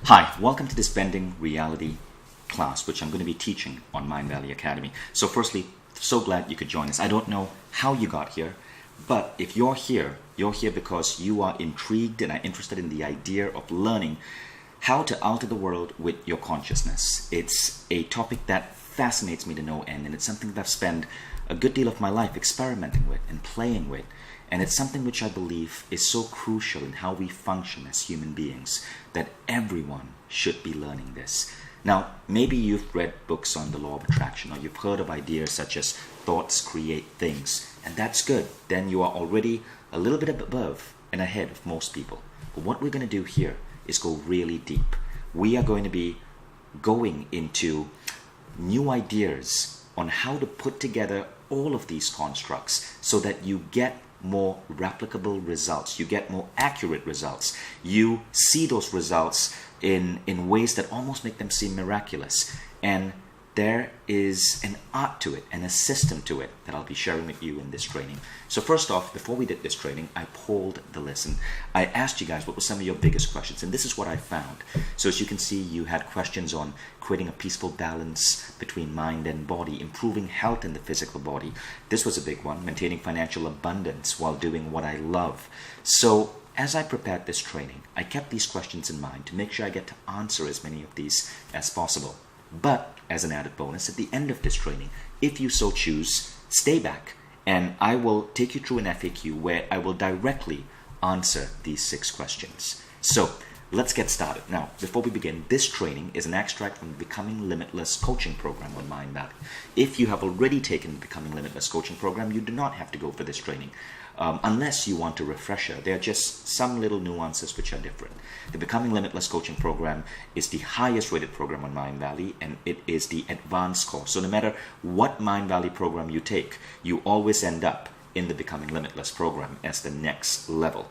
Hi, welcome to this Bending Reality class, which I'm going to be teaching on Mind Valley Academy. So firstly, so glad you could join us. I don't know how you got here, but if you're here because you are intrigued and are interested in the idea of learning how to alter the world with your consciousness. It's a topic that fascinates me to no end, and it's something that I've spent a good deal of my life experimenting with and playing with. And it's something which I believe is so crucial in how we function as human beings that everyone should be learning this. Now, maybe you've read books on the law of attraction, or you've heard of ideas such as thoughts create things, and that's good. Then you are already a little bit above and ahead of most people. But what we're going to do here is go really deep. We are going to be going into new ideas on how to put together all of these constructs so that you get more replicable results, you get more accurate results, you see those results in ways that almost make them seem miraculous. And there is an art to it and a system to it that I'll be sharing with you in this training. So first off, before we did this training, I polled the list. I asked you guys what were some of your biggest questions, and this is what I found. So as you can see, you had questions on creating a peaceful balance between mind and body, improving health in the physical body. This was a big one, maintaining financial abundance while doing what I love. So as I prepared this training, I kept these questions in mind to make sure I get to answer as many of these as possible. But as an added bonus, at the end of this training, if you so choose, stay back and I will take you through an FAQ where I will directly answer these 6 questions. So let's get started. Now, before we begin, this training is an extract from the Becoming Limitless coaching program on Mind Valley. If you have already taken the Becoming Limitless coaching program, you do not have to go for this training. Unless you want a refresher, there are just some little nuances which are different. The Becoming Limitless coaching program is the highest rated program on Mind Valley, and it is the advanced course. So no matter what Mind Valley program you take, you always end up in the Becoming Limitless program as the next level.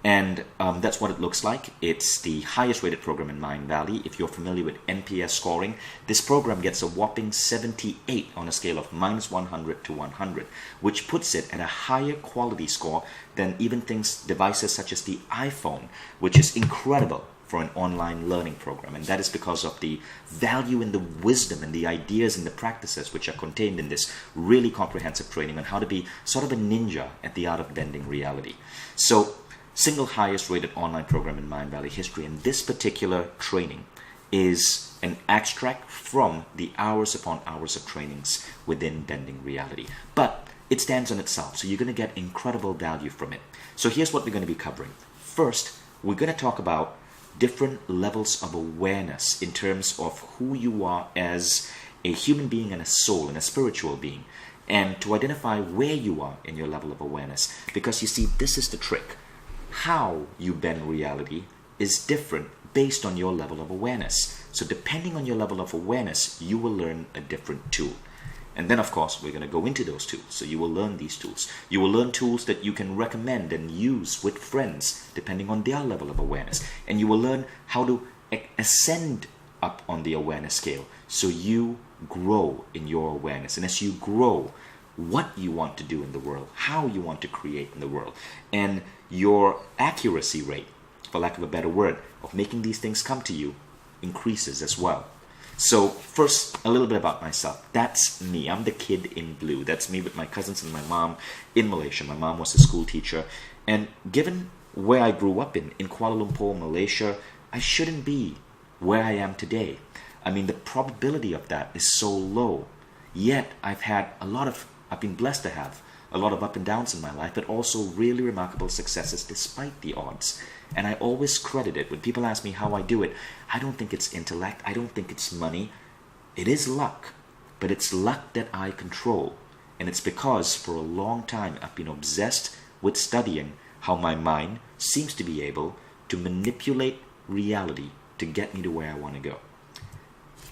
And that's what it looks like. It's the highest rated program in Mind Valley. If you're familiar with NPS scoring, this program gets a whopping 78 on a scale of -100 to 100, which puts it at a higher quality score than even devices such as the iPhone, which is incredible for an online learning program. And that is because of the value and the wisdom and the ideas and the practices which are contained in this really comprehensive training on how to be sort of a ninja at the art of bending reality. So, single highest rated online program in Mind Valley history, and this particular training is an extract from the hours upon hours of trainings within Bending Reality. But it stands on itself, so you're going to get incredible value from it. So here's what we're going to be covering. First, we're going to talk about different levels of awareness in terms of who you are as a human being and a soul and a spiritual being, and to identify where you are in your level of awareness. Because you see, this is the trick. How you bend reality is different based on your level of awareness. So depending on your level of awareness, you will learn a different tool. And then of course, we're going to go into those tools. So you will learn these tools. You will learn tools that you can recommend and use with friends depending on their level of awareness. And you will learn how to ascend up on the awareness scale so you grow in your awareness. And as you grow, what you want to do in the world, how you want to create in the world, and your accuracy rate, for lack of a better word, of making these things come to you increases as well. So first, a little bit about myself. That's me. I'm the kid in blue. That's me with my cousins and my mom in Malaysia. My mom was a school teacher. And given where I grew up in Kuala Lumpur, Malaysia, I shouldn't be where I am today. I mean, the probability of that is so low. Yet I've been blessed to have a lot of up and downs in my life, but also really remarkable successes despite the odds. And I always credit it. When people ask me how I do it, I don't think it's intellect. I don't think it's money. It is luck, but it's luck that I control. And it's because for a long time I've been obsessed with studying how my mind seems to be able to manipulate reality to get me to where I want to go.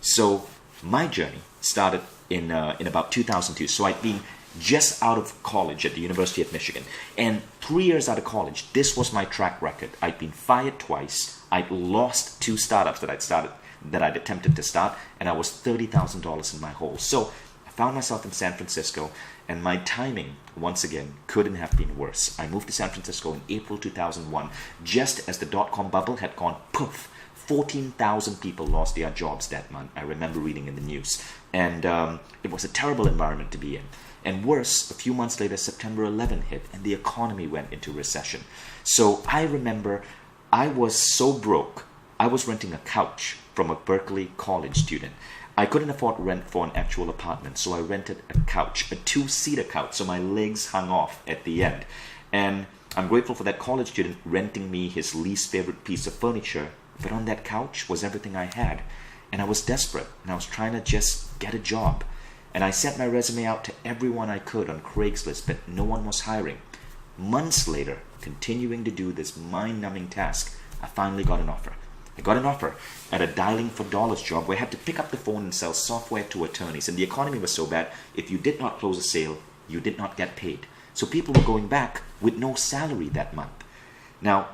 So my journey started in about 2002. So I'd been just out of college at the University of Michigan. And 3 years out of college, this was my track record. I'd been fired twice. I'd lost 2 startups that I'd attempted to start, and I was $30,000 in my hole. So I found myself in San Francisco, and my timing, once again, couldn't have been worse. I moved to San Francisco in April 2001, just as the dot-com bubble had gone poof. 14,000 people lost their jobs that month. I remember reading in the news. And it was a terrible environment to be in. And worse, a few months later, September 11 hit and the economy went into recession. So I remember I was so broke, I was renting a couch from a Berkeley college student. I couldn't afford rent for an actual apartment, so I rented a couch, a 2-seater couch, so my legs hung off at the end. And I'm grateful for that college student renting me his least favorite piece of furniture, but on that couch was everything I had. And I was desperate, and I was trying to just get a job. And I sent my resume out to everyone I could on Craigslist, but no one was hiring. Months later, continuing to do this mind-numbing task, I finally got an offer. I got an offer at a dialing for dollars job where I had to pick up the phone and sell software to attorneys. And the economy was so bad, if you did not close a sale, you did not get paid. So people were going back with no salary that month. Now,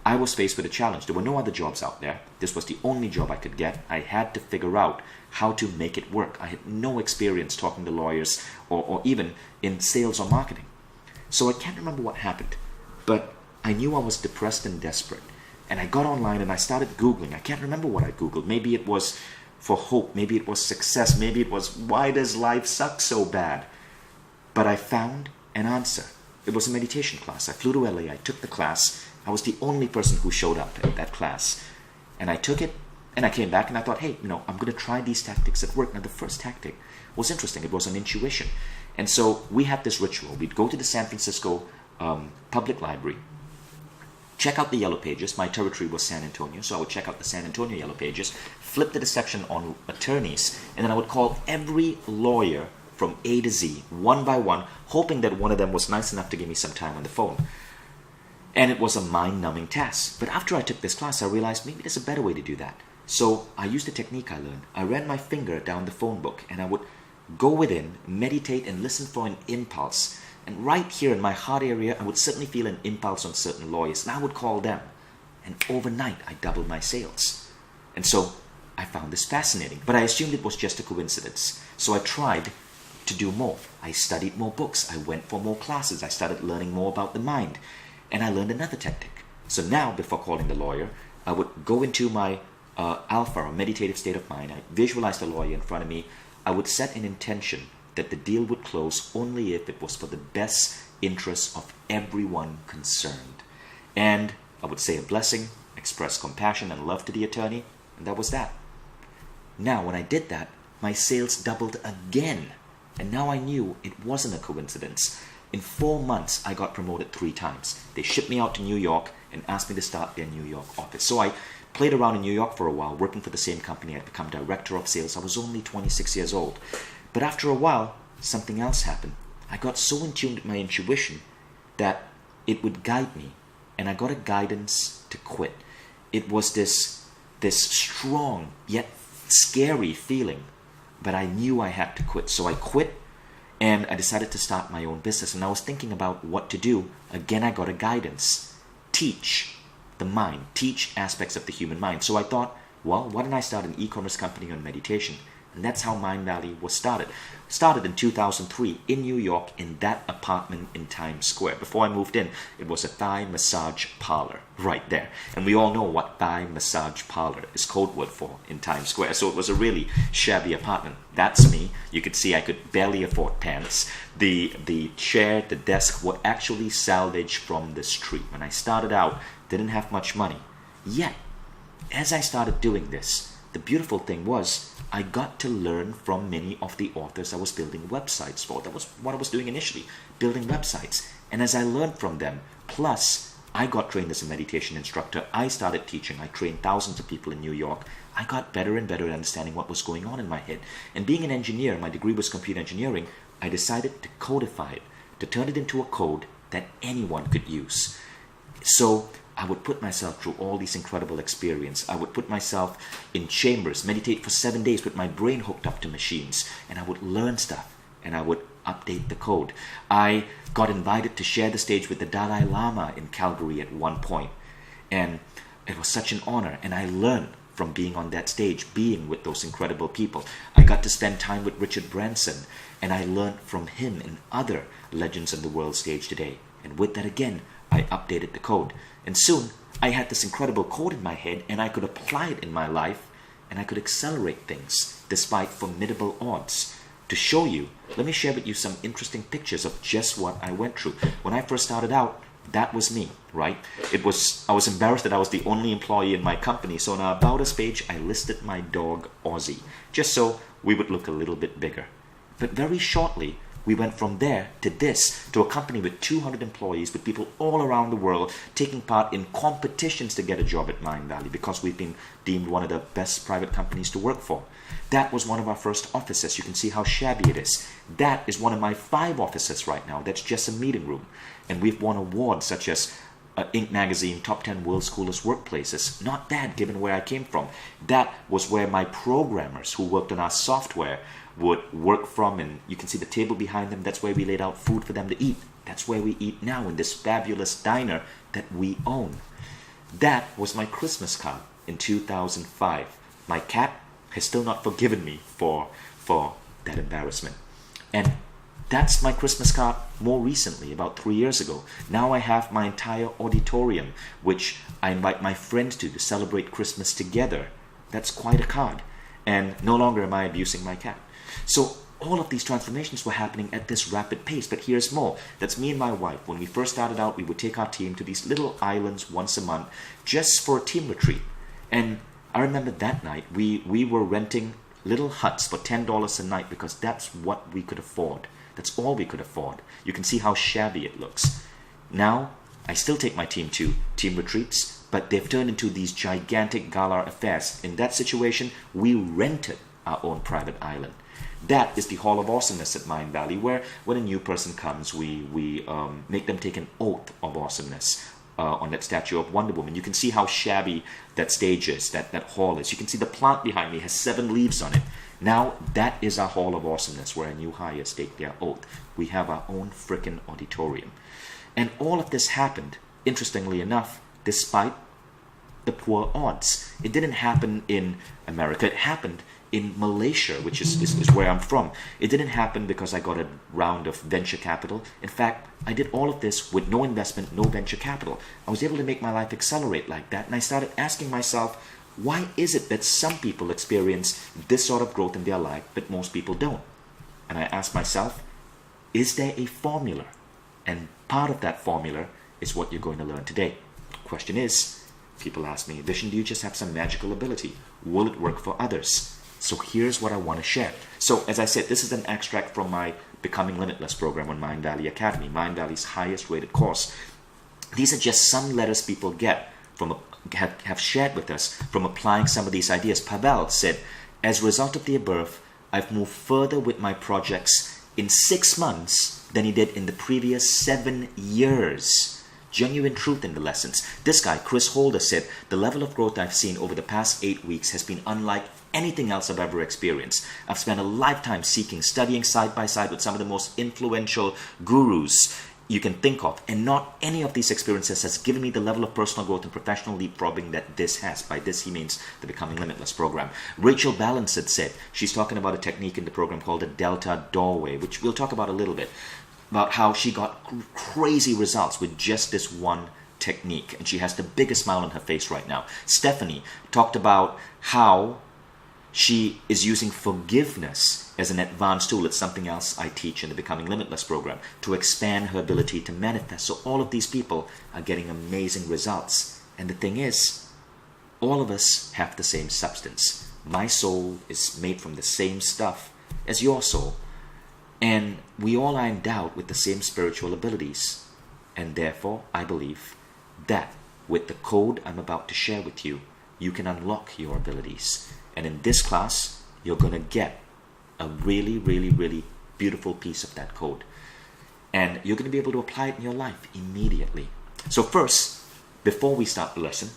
I was faced with a challenge. There were no other jobs out there. This was the only job I could get. I had to figure out how to make it work. I had no experience talking to lawyers or even in sales or marketing. So I can't remember what happened, but I knew I was depressed and desperate. And I got online and I started Googling. I can't remember what I Googled. Maybe it was for hope. Maybe it was success. Maybe it was, why does life suck so bad? But I found an answer. It was a meditation class. I flew to LA. I took the class. I was the only person who showed up at that class. And I took it and I came back and I thought, hey, I'm going to try these tactics at work. Now, the first tactic was interesting. It was an intuition. And so we had this ritual. We'd go to the San Francisco Public Library, check out the yellow pages. My territory was San Antonio, so I would check out the San Antonio yellow pages, flip to the section on attorneys, and then I would call every lawyer from A to Z, one by one, hoping that one of them was nice enough to give me some time on the phone. And it was a mind-numbing task. But after I took this class, I realized maybe there's a better way to do that. So I used a technique I learned. I ran my finger down the phone book, and I would go within, meditate, and listen for an impulse. And right here in my heart area, I would certainly feel an impulse on certain lawyers, and I would call them. And overnight, I doubled my sales. And so I found this fascinating, but I assumed it was just a coincidence. So I tried to do more. I studied more books. I went for more classes. I started learning more about the mind. And I learned another tactic. So now, before calling the lawyer, I would go into my alpha, or meditative state of mind. I visualized the lawyer in front of me. I would set an intention that the deal would close only if it was for the best interests of everyone concerned. And I would say a blessing, express compassion and love to the attorney, and that was that. Now, when I did that, my sales doubled again. And now I knew it wasn't a coincidence. In 4 months, I got promoted 3 times. They shipped me out to New York and asked me to start their New York office. So I played around in New York for a while, working for the same company. I'd become director of sales. I was only 26 years old. But after a while, something else happened. I got so in tune with my intuition that it would guide me. And I got a guidance to quit. It was this strong yet scary feeling. But I knew I had to quit. So I quit and I decided to start my own business. And I was thinking about what to do. Again, I got a guidance. Teach the mind. Teach aspects of the human mind. So I thought, well, why don't I start an e-commerce company on meditation? And that's how Mind Valley was started. Started in 2003 in New York in that apartment in Times Square. Before I moved in, it was a Thai massage parlor right there. And we all know what Thai massage parlor is code word for in Times Square. So it was a really shabby apartment. That's me. You could see I could barely afford pants. The chair, the desk were actually salvaged from the street. When I started out, didn't have much money. Yet, as I started doing this, the beautiful thing was I got to learn from many of the authors I was building websites for. That was what I was doing initially, building websites. And as I learned from them, plus I got trained as a meditation instructor. I started teaching. I trained thousands of people in New York. I got better and better at understanding what was going on in my head. And being an engineer, my degree was computer engineering, I decided to codify it, to turn it into a code that anyone could use. So I would put myself through all these incredible experiences. I would put myself in chambers, meditate for 7 days with my brain hooked up to machines, and I would learn stuff, and I would update the code. I got invited to share the stage with the Dalai Lama in Calgary at one point, and it was such an honor, and I learned from being on that stage, being with those incredible people. I got to spend time with Richard Branson, and I learned from him and other legends on the world stage today. And with that again, I updated the code. And soon, I had this incredible code in my head and I could apply it in my life and I could accelerate things despite formidable odds. To show you, let me share with you some interesting pictures of just what I went through. When I first started out, that was me, right? I was embarrassed that I was the only employee in my company, so on our About Us page, I listed my dog Ozzy, just so we would look a little bit bigger. But very shortly, we went from there to this, to a company with 200 employees, with people all around the world taking part in competitions to get a job at Mindvalley because we've been deemed one of the best private companies to work for. That was one of our first offices. You can see how shabby it is. That is one of my 5 offices right now. That's just a meeting room. And we've won awards such as Inc. magazine, top 10 world's coolest workplaces. Not bad given where I came from. That was where my programmers who worked on our software would work from, and you can see the table behind them. That's where we laid out food for them to eat. That's where we eat now, in this fabulous diner that we own. That was my Christmas card in 2005. My cat has still not forgiven me for that embarrassment. And that's my Christmas card more recently, about 3 years ago. Now I have my entire auditorium, which I invite my friends to celebrate Christmas together. That's quite a card. And no longer am I abusing my cat. So all of these transformations were happening at this rapid pace. But here's more. That's me and my wife. When we first started out, we would take our team to these little islands once a month just for a team retreat. And I remember that night we were renting little huts for $10 a night because that's what we could afford. That's all we could afford. You can see how shabby it looks. Now, I still take my team to team retreats, but they've turned into these gigantic gala affairs. In that situation, we rented our own private island. That is the Hall of Awesomeness at Mindvalley, where when a new person comes, we make them take an oath of awesomeness on that statue of Wonder Woman. You can see how shabby that stage is, that hall is. You can see the plant behind me has 7 leaves on it. Now, that is our Hall of Awesomeness, where new hires take their oath. We have our own frickin' auditorium. And all of this happened, interestingly enough, despite the poor odds. It didn't happen in America. It happened in Malaysia, which is where I'm from. It didn't happen because I got a round of venture capital. In fact, I did all of this with no investment, no venture capital. I was able to make my life accelerate like that, and I started asking myself, why is it that some people experience this sort of growth in their life, but most people don't? And I asked myself, is there a formula? And part of that formula is what you're going to learn today. Question is, people ask me, Vishen, do you just have some magical ability? Will it work for others? So here's what I want to share. So as I said, this is an extract from my Becoming Limitless program on Mindvalley Academy, Mindvalley's highest rated course. These are just some letters people get from have shared with us from applying some of these ideas. Pavel said, as a result of the above, I've moved further with my projects in 6 months than he did in the previous 7 years. Genuine truth in the lessons. This guy, Chris Holder, said, the level of growth I've seen over the past 8 weeks has been unlike anything else I've ever experienced. I've spent a lifetime studying side by side with some of the most influential gurus you can think of, and not any of these experiences has given me the level of personal growth and professional leapfrogging that this has. By this, he means the Becoming Limitless program. Rachel Balance had said, she's talking about a technique in the program called the Delta Doorway, which we'll talk about a little bit, about how she got crazy results with just this one technique, and she has the biggest smile on her face right now. Stephanie talked about how she is using forgiveness as an advanced tool. It's something else I teach in the Becoming Limitless program, to expand her ability to manifest. So all of these people are getting amazing results. And the thing is, all of us have the same substance. My soul is made from the same stuff as your soul. And we all are endowed with the same spiritual abilities. And therefore, I believe that with the code I'm about to share with you, you can unlock your abilities. And in this class, you're going to get a really, really, really beautiful piece of that code. And you're going to be able to apply it in your life immediately. So first, before we start the lesson,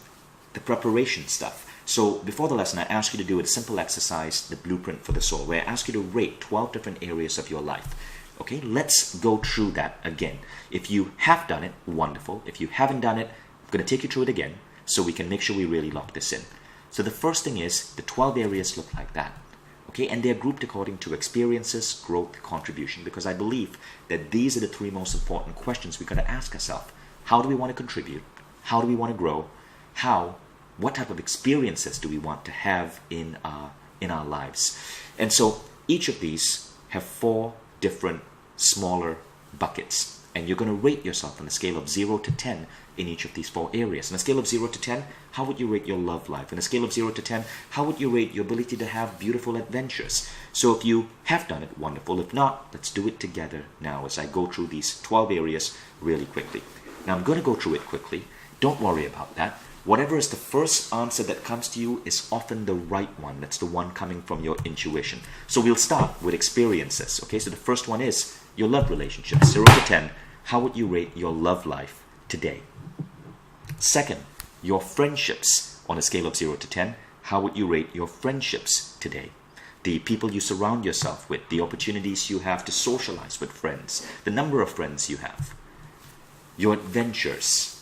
the preparation stuff. So before the lesson, I ask you to do a simple exercise, the blueprint for the soul, where I ask you to rate 12 different areas of your life. Okay, let's go through that again. If you have done it, wonderful. If you haven't done it, I'm going to take you through it again so we can make sure we really lock this in. So the first thing is, the 12 areas look like that. Okay, and they're grouped according to experiences, growth, contribution, because I believe that these are the 3 most important questions we got to ask ourselves. How do we want to contribute? How do we want to grow? what type of experiences do we want to have in our lives. And so each of these have 4 different smaller buckets. And you're going to rate yourself on a scale of 0 to 10 in each of these 4 areas. On a scale of 0 to 10, how would you rate your love life? On a scale of 0 to 10, how would you rate your ability to have beautiful adventures? So if you have done it, wonderful. If not, let's do it together now as I go through these 12 areas really quickly. Now I'm going to go through it quickly. Don't worry about that. Whatever is the first answer that comes to you is often the right one. That's the one coming from your intuition. So we'll start with experiences. Okay, so the first one is your love relationship. 0 to 10, how would you rate your love life today? Second, your friendships. On a scale of 0 to 10, how would you rate your friendships today? The people you surround yourself with, the opportunities you have to socialize with friends, the number of friends you have. Your adventures.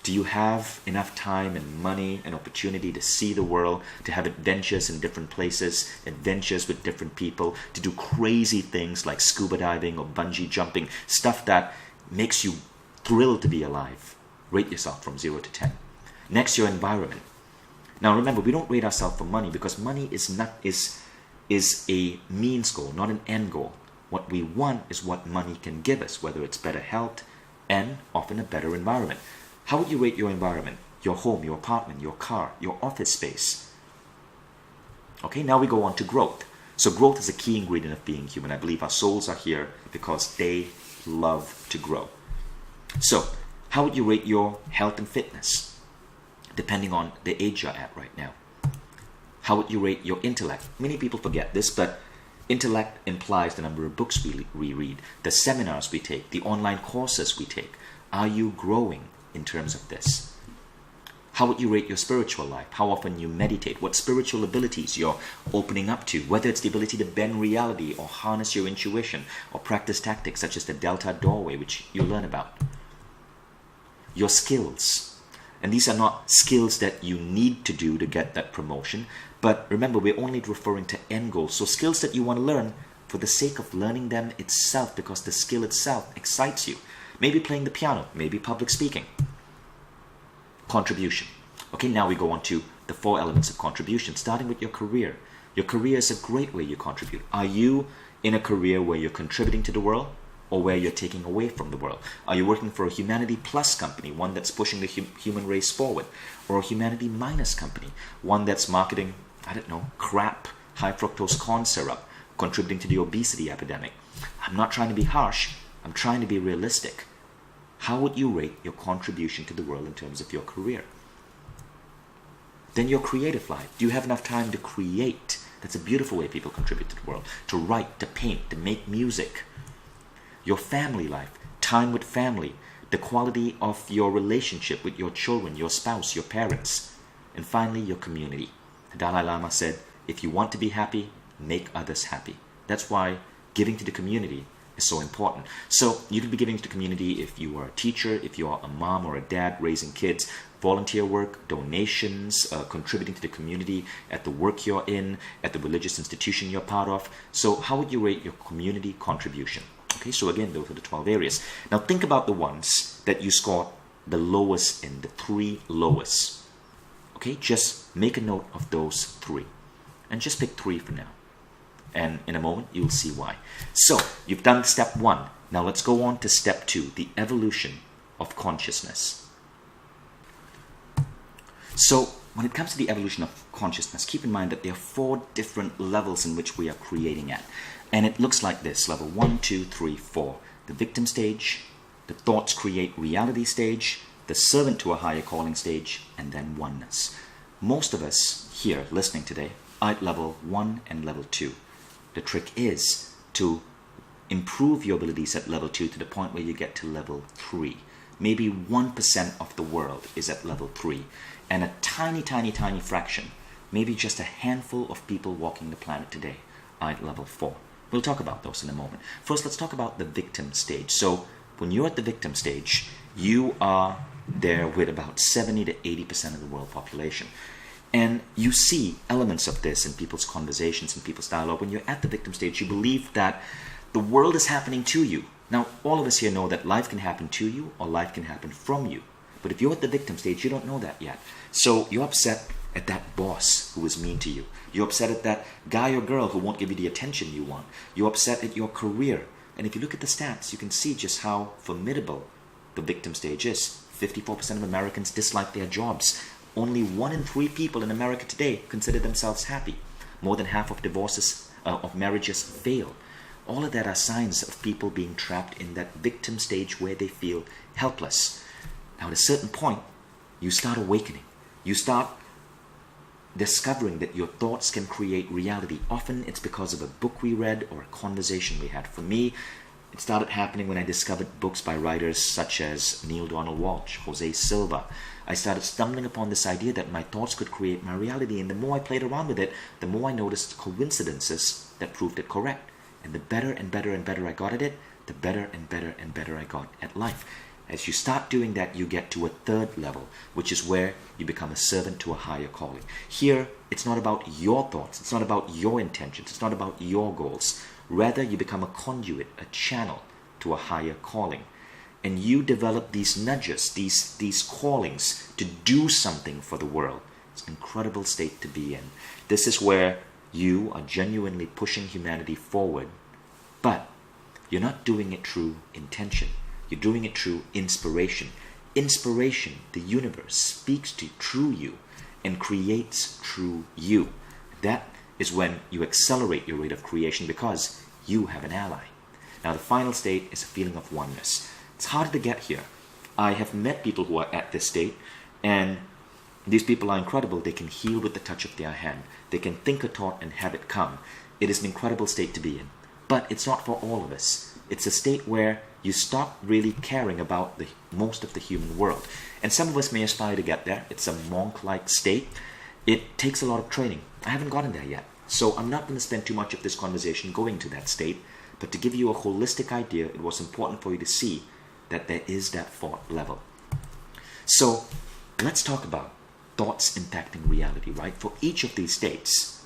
Do you have enough time and money and opportunity to see the world, to have adventures in different places, adventures with different people, to do crazy things like scuba diving or bungee jumping, stuff that makes you thrilled to be alive? Rate yourself from 0 to 10. Next, your environment. Now remember, we don't rate ourselves for money because money is a means goal, not an end goal. What we want is what money can give us, whether it's better health and often a better environment. How would you rate your environment? Your home, your apartment, your car, your office space. Okay, now we go on to growth. So growth is a key ingredient of being human. I believe our souls are here because they love to grow. So, how would you rate your health and fitness? Depending on the age you're at right now. How would you rate your intellect? Many people forget this, but intellect implies the number of books we read, the seminars we take, the online courses we take. Are you growing in terms of this? How would you rate your spiritual life? How often you meditate? What spiritual abilities you're opening up to? Whether it's the ability to bend reality or harness your intuition or practice tactics such as the Delta Doorway, which you learn about. Your skills. And these are not skills that you need to do to get that promotion. But remember, we're only referring to end goals. So skills that you want to learn for the sake of learning them itself, because the skill itself excites you. Maybe playing the piano, maybe public speaking. Contribution. Okay, now we go on to the 4 elements of contribution, starting with your career. Your career is a great way you contribute. Are you in a career where you're contributing to the world or where you're taking away from the world? Are you working for a Humanity Plus company, one that's pushing the human race forward, or a Humanity Minus company, one that's marketing, I don't know, crap, high fructose corn syrup, contributing to the obesity epidemic? I'm not trying to be harsh. I'm trying to be realistic. How would you rate your contribution to the world in terms of your career? Then your creative life. Do you have enough time to create? That's a beautiful way people contribute to the world. To write, to paint, to make music. Your family life. Time with family. The quality of your relationship with your children, your spouse, your parents. And finally, your community. The Dalai Lama said, if you want to be happy, make others happy. That's why giving to the community is so important. So you could be giving to the community if you are a teacher, if you are a mom or a dad raising kids, volunteer work, donations, contributing to the community at the work you're in, at the religious institution you're part of. So how would you rate your community contribution? Okay, so again, those are the 12 areas. Now think about the ones that you scored the lowest in, the 3 lowest. Okay, just make a note of those 3 and just pick 3 for now. And in a moment, you'll see why. So, you've done step 1. Now let's go on to step 2, the evolution of consciousness. So, when it comes to the evolution of consciousness, keep in mind that there are 4 different levels in which we are creating at. And it looks like this, level 1, 2, 3, 4. The victim stage, the thoughts create reality stage, the servant to a higher calling stage, and then oneness. Most of us here listening today are at level 1 and level 2. The trick is to improve your abilities at level 2 to the point where you get to level 3. Maybe 1% of the world is at level 3. And a tiny, tiny, tiny fraction, maybe just a handful of people walking the planet today are at level 4. We'll talk about those in a moment. First, let's talk about the victim stage. So when you're at the victim stage, you are there with about 70 to 80% of the world population. And you see elements of this in people's conversations, in people's dialogue. When you're at the victim stage, you believe that the world is happening to you. Now, all of us here know that life can happen to you or life can happen from you. But if you're at the victim stage, you don't know that yet. So you're upset at that boss who is mean to you. You're upset at that guy or girl who won't give you the attention you want. You're upset at your career. And if you look at the stats, you can see just how formidable the victim stage is. 54% of Americans dislike their jobs. Only 1 in 3 people in America today consider themselves happy. More than half of divorces, of marriages fail. All of that are signs of people being trapped in that victim stage where they feel helpless. Now at a certain point, you start awakening. You start discovering that your thoughts can create reality. Often it's because of a book we read or a conversation we had. For me, it started happening when I discovered books by writers such as Neil Donald Walsh, Jose Silva. I started stumbling upon this idea that my thoughts could create my reality, and the more I played around with it, the more I noticed coincidences that proved it correct. And the better and better and better I got at it, the better and better and better I got at life. As you start doing that, you get to a third level, which is where you become a servant to a higher calling. Here, it's not about your thoughts, it's not about your intentions, it's not about your goals. Rather, you become a conduit, a channel to a higher calling. And you develop these nudges, these callings to do something for the world. It's an incredible state to be in. This is where you are genuinely pushing humanity forward, but you're not doing it through intention. You're doing it through inspiration. Inspiration, the universe, speaks to through you and creates through you. That is when you accelerate your rate of creation because you have an ally. Now the final state is a feeling of oneness. It's hard to get here. I have met people who are at this state, and these people are incredible. They can heal with the touch of their hand. They can think a thought and have it come. It is an incredible state to be in. But it's not for all of us. It's a state where you stop really caring about the most of the human world. And some of us may aspire to get there. It's a monk-like state. It takes a lot of training. I haven't gotten there yet. So I'm not going to spend too much of this conversation going to that state. But to give you a holistic idea, it was important for you to see that there is that fourth level. So let's talk about thoughts impacting reality, right? For each of these states,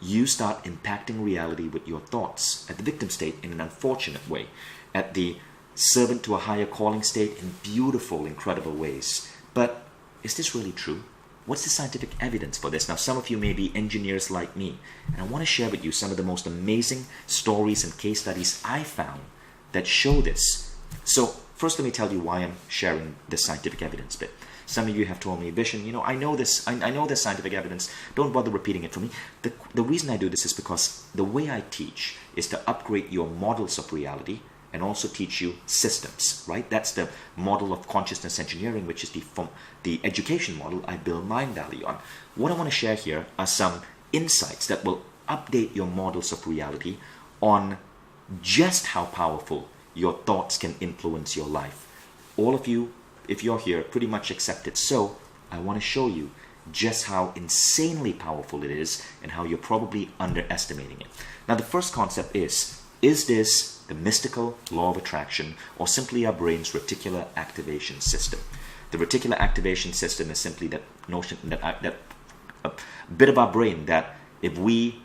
you start impacting reality with your thoughts. At the victim state, in an unfortunate way. At the servant to a higher calling state, in beautiful, incredible ways. But is this really true? What's the scientific evidence for this? Now, some of you may be engineers like me, and I want to share with you some of the most amazing stories and case studies I found that show this. So, first let me tell you why I'm sharing the scientific evidence bit. Some of you have told me, Vishen, I know this. I know this scientific evidence. Don't bother repeating it for me. The reason I do this is because the way I teach is to upgrade your models of reality and also teach you systems, right? That's the model of consciousness engineering, which is the education model I build Mind Valley on. What I want to share here are some insights that will update your models of reality on just how powerful your thoughts can influence your life. All of you, if you're here, pretty much accept it. So I want to show you just how insanely powerful it is and how you're probably underestimating it. Now, the first concept is this the mystical law of attraction or simply our brain's reticular activation system? The reticular activation system is simply that notion, that a bit of our brain that if we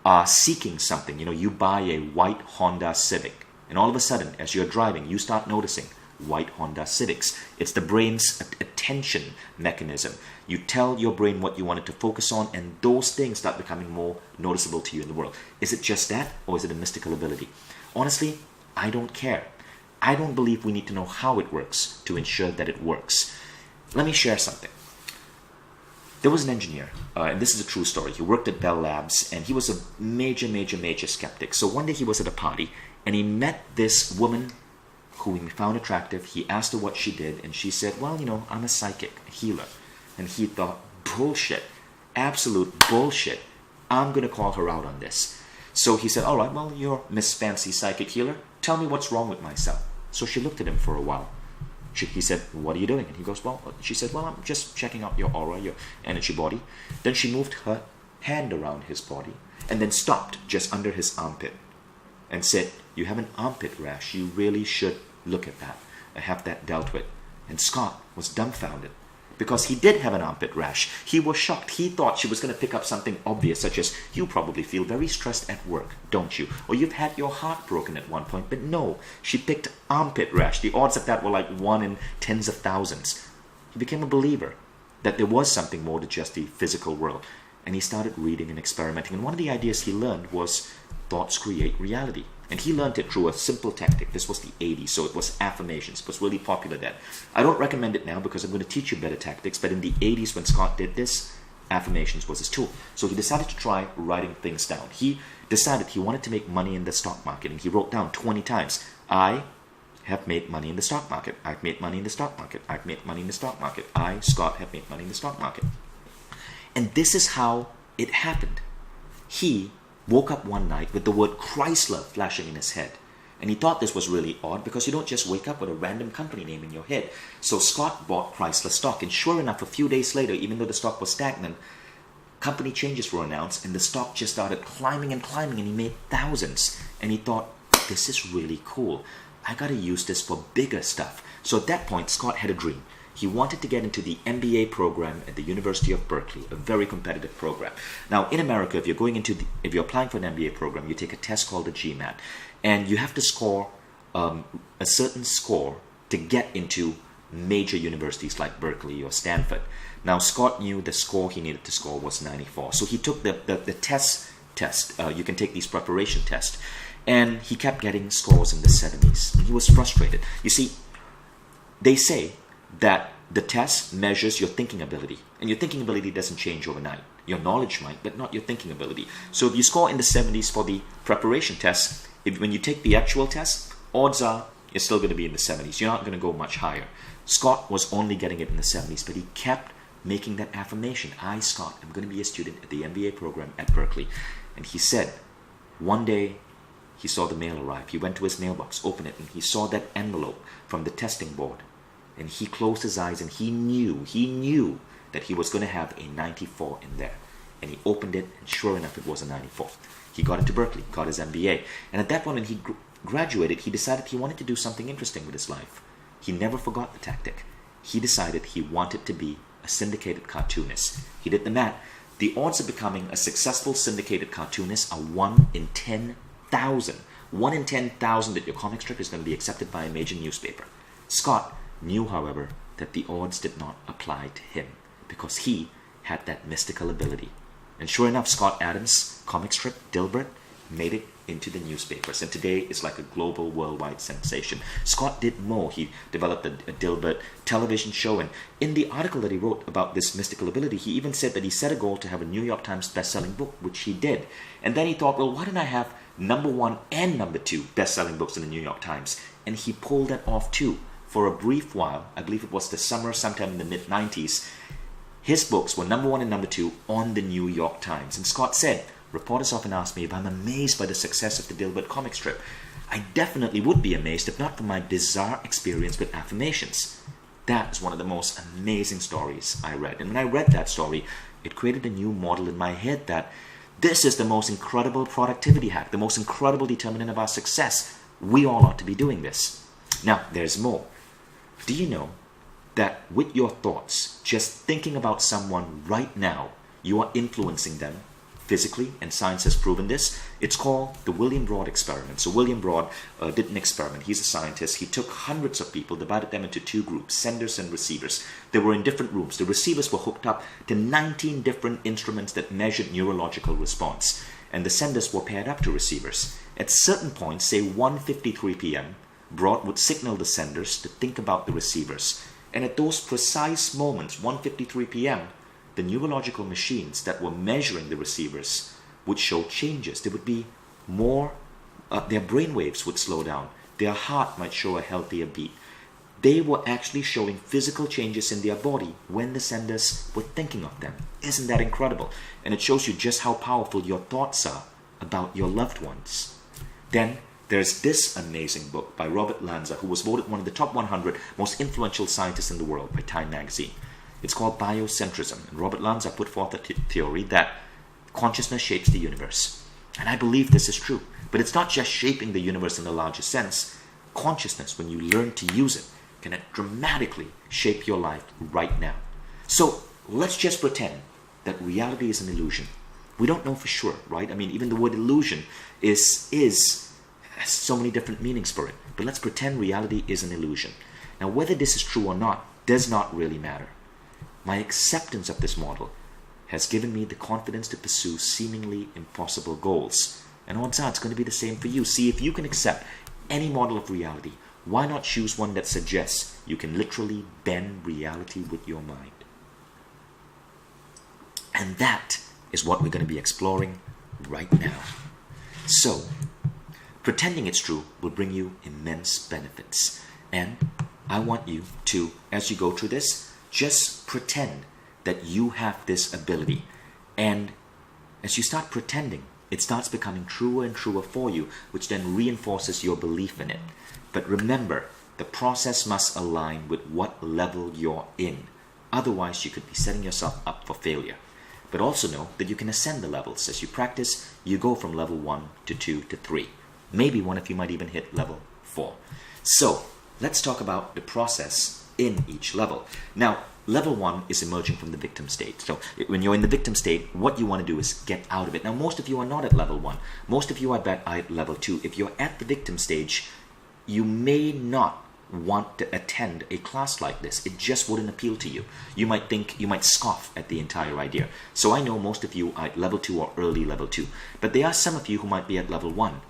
are seeking something, you buy a white Honda Civic, and all of a sudden, as you're driving, you start noticing white Honda Civics. It's the brain's attention mechanism. You tell your brain what you want it to focus on, and those things start becoming more noticeable to you in the world. Is it just that, or is it a mystical ability? Honestly, I don't care. I don't believe we need to know how it works to ensure that it works. Let me share something. There was an engineer, and this is a true story. He worked at Bell Labs, and he was a major skeptic. So one day he was at a party, and he met this woman who he found attractive. He asked her what she did, and she said, well, I'm a psychic, a healer. And he thought, bullshit, absolute bullshit. I'm going to call her out on this. So he said, all right, well, you're Miss Fancy Psychic Healer. Tell me what's wrong with myself. So she looked at him for a while. He said, what are you doing? And he goes, she said, well, I'm just checking out your aura, your energy body. Then she moved her hand around his body and then stopped just under his armpit and said, you have an armpit rash. You really should look at that and have that dealt with. And Scott was dumbfounded. because he did have an armpit rash. He was shocked. He thought she was going to pick up something obvious, such as, you probably feel very stressed at work, don't you? Or you've had your heart broken at one point. But no, she picked armpit rash. The odds of that were like 1 in tens of thousands. He became a believer that there was something more to just the physical world. And he started reading and experimenting. And one of the ideas he learned was thoughts create reality. And he learned it through a simple tactic. This was the 80s, so it was affirmations. It was really popular then. I don't recommend it now because I'm going to teach you better tactics, but in the 80s when Scott did this, affirmations was his tool. So he decided to try writing things down. He decided he wanted to make money in the stock market, and he wrote down 20 times, I have made money in the stock market. I've made money in the stock market. I've made money in the stock market. I, Scott, have made money in the stock market. And this is how it happened. He woke up one night with the word Chrysler flashing in his head. And he thought this was really odd because you don't just wake up with a random company name in your head. So Scott bought Chrysler stock, and sure enough, a few days later, even though the stock was stagnant, company changes were announced and the stock just started climbing and climbing, and he made thousands. And he thought, this is really cool. I gotta use this for bigger stuff. So at that point, Scott had a dream. He wanted to get into the MBA program at the University of Berkeley, a very competitive program. Now, in America, if you're applying for an MBA program, you take a test called the GMAT, and you have to score a certain score to get into major universities like Berkeley or Stanford. Now, Scott knew the score he needed to score was 94, so he took the test. You can take these preparation tests, and he kept getting scores in the 70s, and he was frustrated. You see, they say that the test measures your thinking ability, and your thinking ability doesn't change overnight. Your knowledge might, but not your thinking ability. So if you score in the 70s for the preparation test, when you take the actual test, odds are you're still going to be in the 70s. You're not going to go much higher. Scott was only getting it in the 70s, but he kept making that affirmation. I, Scott, am going to be a student at the MBA program at Berkeley. And he said, one day he saw the mail arrive. He went to his mailbox, opened it, and he saw that envelope from the testing board. And he closed his eyes, and he knew that he was going to have a 94 in there. And he opened it, and sure enough, it was a 94. He got into Berkeley, got his MBA. And at that point, when he graduated, he decided he wanted to do something interesting with his life. He never forgot the tactic. He decided he wanted to be a syndicated cartoonist. He did the math. The odds of becoming a successful syndicated cartoonist are 1 in 10,000. 1 in 10,000 that your comic strip is going to be accepted by a major newspaper. Scott knew, however, that the odds did not apply to him because he had that mystical ability. And sure enough, Scott Adams' comic strip, Dilbert, made it into the newspapers, and today it's like a global, worldwide sensation. Scott did more. He developed a Dilbert television show, and in the article that he wrote about this mystical ability, he even said that he set a goal to have a New York Times best-selling book, which he did. And then he thought, well, why didn't I have #1 and #2 best-selling books in the New York Times? And he pulled that off too. For a brief while, I believe it was the summer, sometime in the mid-90s, his books were #1 and #2 on the New York Times. And Scott said, reporters often ask me if I'm amazed by the success of the Dilbert comic strip. I definitely would be amazed if not for my bizarre experience with affirmations. That is one of the most amazing stories I read. And when I read that story, it created a new model in my head that this is the most incredible productivity hack, the most incredible determinant of our success. We all ought to be doing this. Now, there's more. Do you know that with your thoughts, just thinking about someone right now, you are influencing them physically, and science has proven this. It's called the William Broad experiment. So William Broad did an experiment. He's a scientist. He took hundreds of people, divided them into 2 groups, senders and receivers. They were in different rooms. The receivers were hooked up to 19 different instruments that measured neurological response, and the senders were paired up to receivers. At certain points, say 1:53 p.m., Broad would signal the senders to think about the receivers. And at those precise moments, 1:53 p.m., the neurological machines that were measuring the receivers would show changes. There would be more, their brain waves would slow down. Their heart might show a healthier beat. They were actually showing physical changes in their body when the senders were thinking of them. Isn't that incredible? And it shows you just how powerful your thoughts are about your loved ones. Then there's this amazing book by Robert Lanza, who was voted one of the top 100 most influential scientists in the world by Time magazine. It's called Biocentrism, and Robert Lanza put forth a theory that consciousness shapes the universe. And I believe this is true, but it's not just shaping the universe in the larger sense. Consciousness, when you learn to use it, can dramatically shape your life right now. So let's just pretend that reality is an illusion. We don't know for sure, right? I mean, even the word illusion has so many different meanings for it. But let's pretend reality is an illusion. Now, whether this is true or not does not really matter. My acceptance of this model has given me the confidence to pursue seemingly impossible goals. And odds are it's going to be the same for you. See, if you can accept any model of reality, why not choose one that suggests you can literally bend reality with your mind? And that is what we're going to be exploring right now. So, pretending it's true will bring you immense benefits. And I want you to, as you go through this, just pretend that you have this ability. And as you start pretending, it starts becoming truer and truer for you, which then reinforces your belief in it. But remember, the process must align with what level you're in. Otherwise, you could be setting yourself up for failure. But also know that you can ascend the levels. As you practice, you go from level 1 to 2 to 3. Maybe one of you might even hit level 4. So, let's talk about the process in each level. Now, level 1 is emerging from the victim state. So, when you're in the victim state, what you want to do is get out of it. Now, most of you are not at level 1. Most of you are at level 2. If you're at the victim stage, you may not want to attend a class like this. It just wouldn't appeal to you. You might scoff at the entire idea. So I know most of you are at level 2 or early level 2, but there are some of you who might be at level 1.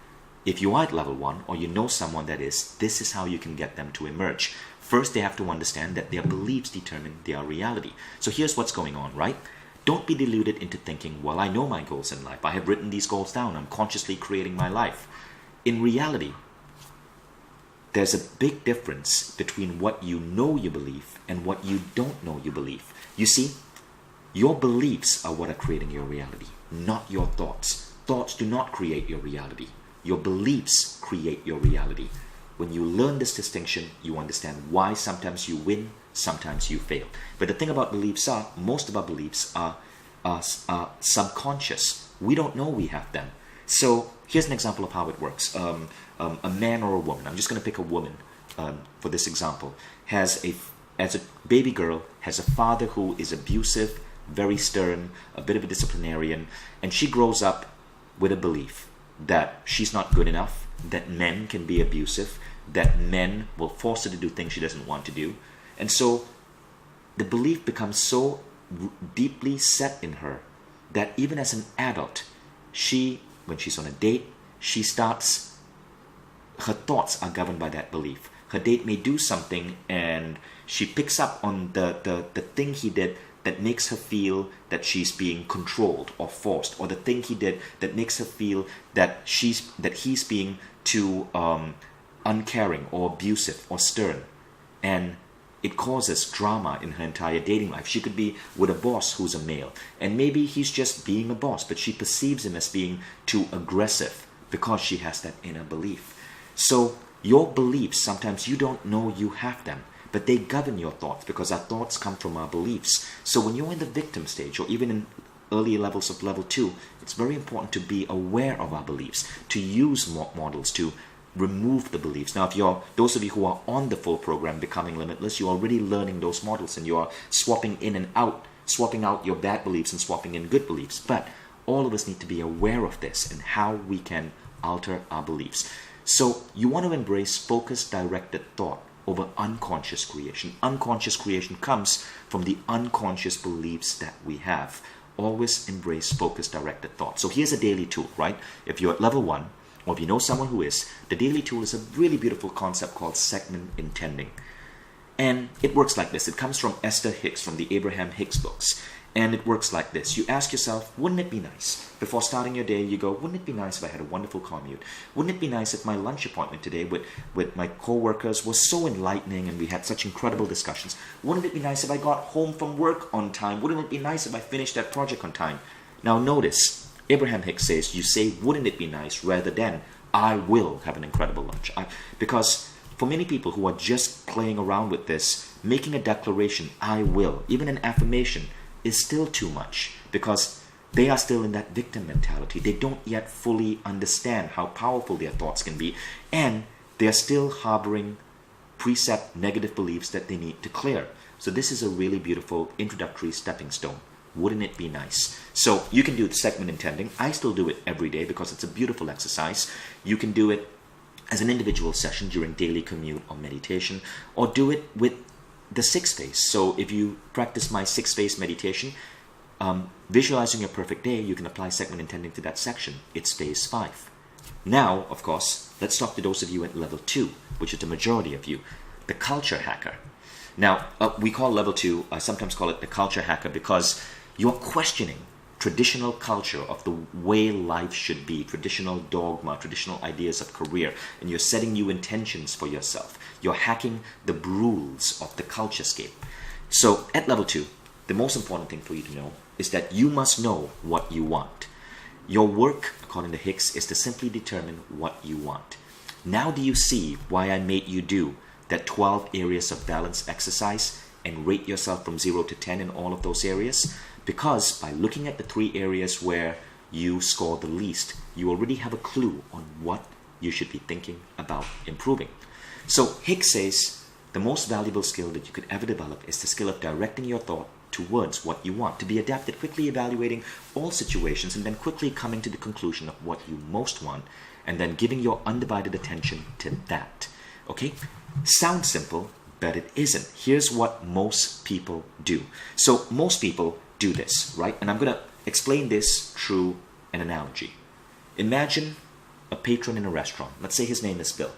If you are at level 1 or you know someone that is, this is how you can get them to emerge. First, they have to understand that their beliefs determine their reality. So here's what's going on, right? Don't be deluded into thinking, well, I know my goals in life. I have written these goals down. I'm consciously creating my life. In reality, there's a big difference between what you know you believe and what you don't know you believe. You see, your beliefs are what are creating your reality, not your thoughts. Thoughts do not create your reality. Your beliefs create your reality. When you learn this distinction, you understand why sometimes you win, sometimes you fail. But the thing about beliefs are, most of our beliefs are subconscious. We don't know we have them. So here's an example of how it works. A man or a woman, I'm just going to pick a woman for this example, as a baby girl, has a father who is abusive, very stern, a bit of a disciplinarian, and she grows up with a belief that she's not good enough, that men can be abusive, that men will force her to do things she doesn't want to do. And so the belief becomes so deeply set in her that even as an adult, when she's on a date, her thoughts are governed by that belief. Her date may do something and she picks up on the thing he did that makes her feel that she's being controlled or forced, or the thing he did that makes her feel that he's being too uncaring or abusive or stern. And it causes drama in her entire dating life. She could be with a boss who's a male, and maybe he's just being a boss, but she perceives him as being too aggressive because she has that inner belief. So your beliefs, sometimes you don't know you have them, but they govern your thoughts because our thoughts come from our beliefs. So when you're in the victim stage, or even in early levels of level 2, it's very important to be aware of our beliefs, to use models to remove the beliefs. Now, those of you who are on the full program, Becoming Limitless, you're already learning those models and you are swapping in and out, swapping out your bad beliefs and swapping in good beliefs. But all of us need to be aware of this and how we can alter our beliefs. So you want to embrace focused, directed thought over unconscious creation. Unconscious creation comes from the unconscious beliefs that we have. Always embrace focused, directed thought. So here's a daily tool, right? If you're at level 1, or if you know someone who is, the daily tool is a really beautiful concept called segment intending. And it works like this. It comes from Esther Hicks, from the Abraham Hicks books. And it works like this. You ask yourself, wouldn't it be nice? Before starting your day, you go, wouldn't it be nice if I had a wonderful commute? Wouldn't it be nice if my lunch appointment today with my co-workers was so enlightening and we had such incredible discussions? Wouldn't it be nice if I got home from work on time? Wouldn't it be nice if I finished that project on time? Now notice, Abraham Hicks says, you say, wouldn't it be nice, rather than, I will have an incredible lunch. Because for many people who are just playing around with this, making a declaration, I will, even an affirmation, is still too much, because they are still in that victim mentality. They don't yet fully understand how powerful their thoughts can be, and they are still harboring preset negative beliefs that they need to clear. So this is a really beautiful introductory stepping stone. Wouldn't it be nice? So you can do the segment intending. I still do it every day because it's a beautiful exercise. You can do it as an individual session during daily commute or meditation, or do it with the 6 phase. So if you practice my 6 phase meditation, visualizing your perfect day, you can apply segment intending to that section. It's phase 5. Now, of course, let's talk to those of you at level 2, which is the majority of you, the culture hacker. Now, we call level 2, I sometimes call it the culture hacker, because you're questioning traditional culture of the way life should be, traditional dogma, traditional ideas of career, and you're setting new intentions for yourself. You're hacking the rules of the culturescape. So at level 2, the most important thing for you to know is that you must know what you want. Your work, according to Hicks, is to simply determine what you want. Now do you see why I made you do that 12 areas of balance exercise and rate yourself from 0 to 10 in all of those areas? Because by looking at the 3 areas where you score the least, you already have a clue on what you should be thinking about improving. So Hicks says the most valuable skill that you could ever develop is the skill of directing your thought towards what you want, to be adapted, quickly evaluating all situations and then quickly coming to the conclusion of what you most want and then giving your undivided attention to that. Okay? Sounds simple, but it isn't. Here's what most people do. So most people do this, right? And I'm going to explain this through an analogy. Imagine a patron in a restaurant. Let's say his name is Bill.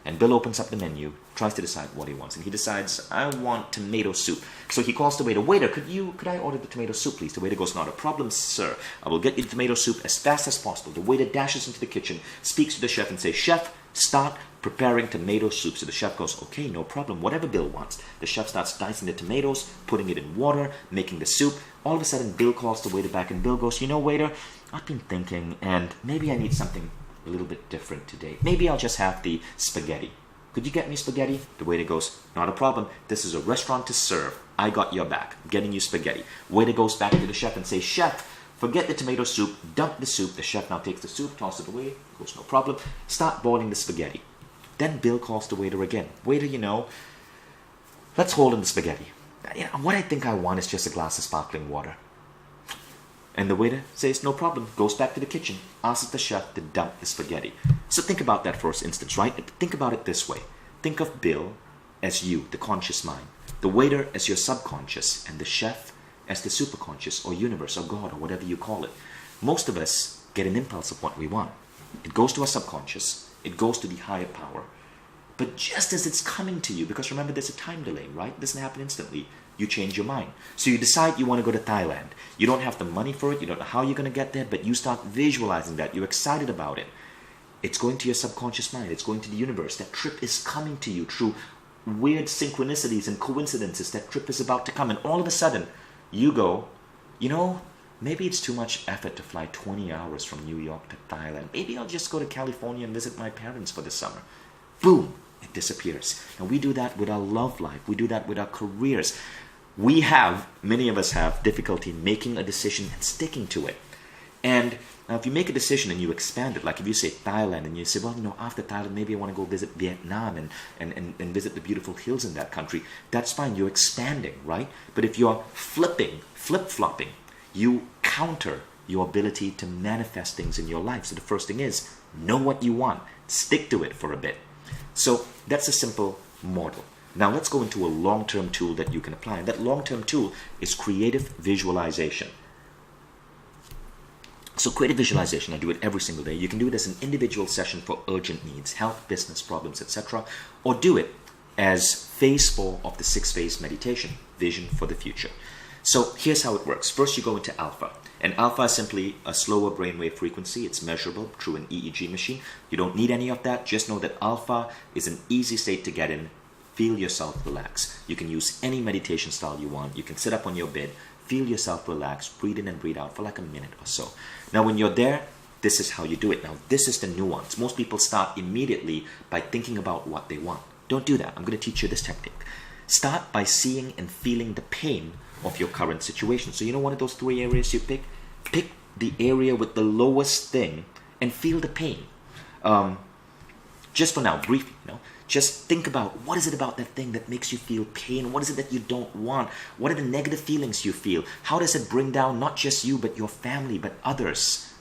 And Bill opens up the menu, tries to decide what he wants. And he decides, I want tomato soup. So he calls the waiter, waiter, could I order the tomato soup, please? The waiter goes, not a problem, sir. I will get you the tomato soup as fast as possible. The waiter dashes into the kitchen, speaks to the chef and says, chef, start preparing tomato soup. So the chef goes, okay, no problem, whatever Bill wants. The chef starts dicing the tomatoes, putting it in water, making the soup. All of a sudden, Bill calls the waiter back and Bill goes, you know, waiter, I've been thinking and maybe I need something a little bit different today. Maybe I'll just have the spaghetti. Could you get me spaghetti? The waiter goes, not a problem. This is a restaurant to serve. I got your back. I'm getting you spaghetti. Waiter goes back to the chef and says, chef, forget the tomato soup. Dump the soup. The chef now takes the soup, tosses it away. Goes, no problem. Start boiling the spaghetti. Then Bill calls the waiter again. Waiter, you know, let's hold in the spaghetti. You know, what I think I want is just a glass of sparkling water. And the waiter says, no problem, goes back to the kitchen, asks the chef to dump the spaghetti. So think about that for instance, right? Think about it this way. Think of Bill as you, the conscious mind, the waiter as your subconscious, and the chef as the superconscious or universe or God or whatever you call it. Most of us get an impulse of what we want. It goes to our subconscious, it goes to the higher power. But just as it's coming to you, because remember there's a time delay, right? It doesn't happen instantly. You change your mind. So you decide you want to go to Thailand. You don't have the money for it. You don't know how you're going to get there, but you start visualizing that. You're excited about it. It's going to your subconscious mind. It's going to the universe. That trip is coming to you through weird synchronicities and coincidences. That trip is about to come. And all of a sudden, you go, you know, maybe it's too much effort to fly 20 hours from New York to Thailand. Maybe I'll just go to California and visit my parents for the summer. Boom, it disappears. And we do that with our love life. We do that with our careers. Many of us have difficulty making a decision and sticking to it. And now if you make a decision and you expand it, like if you say Thailand and you say, well, you know, after Thailand, maybe I want to go visit Vietnam and visit the beautiful hills in that country. That's fine. You're expanding, right? But if you're flip-flopping, you counter your ability to manifest things in your life. So the first thing is, know what you want. Stick to it for a bit. So that's a simple model. Now let's go into a long-term tool that you can apply. And that long-term tool is creative visualization. So creative visualization, I do it every single day. You can do it as an individual session for urgent needs, health, business problems, etc. Or do it as phase 4 of the 6-phase meditation, vision for the future. So here's how it works. First you go into alpha. And alpha is simply a slower brainwave frequency. It's measurable through an EEG machine. You don't need any of that. Just know that alpha is an easy state to get in. Feel yourself relax. You can use any meditation style you want. You can sit up on your bed, feel yourself relax, breathe in and breathe out for like a minute or so. Now when you're there, this is how you do it. Now this is the nuance. Most people start immediately by thinking about what they want. Don't do that. I'm going to teach you this technique. Start by seeing and feeling the pain of your current situation. So you know one of those 3 areas you pick? Pick the area with the lowest thing and feel the pain. just for now, briefly, just think about what is it about that thing that makes you feel pain? What is it that you don't want? What are the negative feelings you feel? How does it bring down not just you, but your family, but others?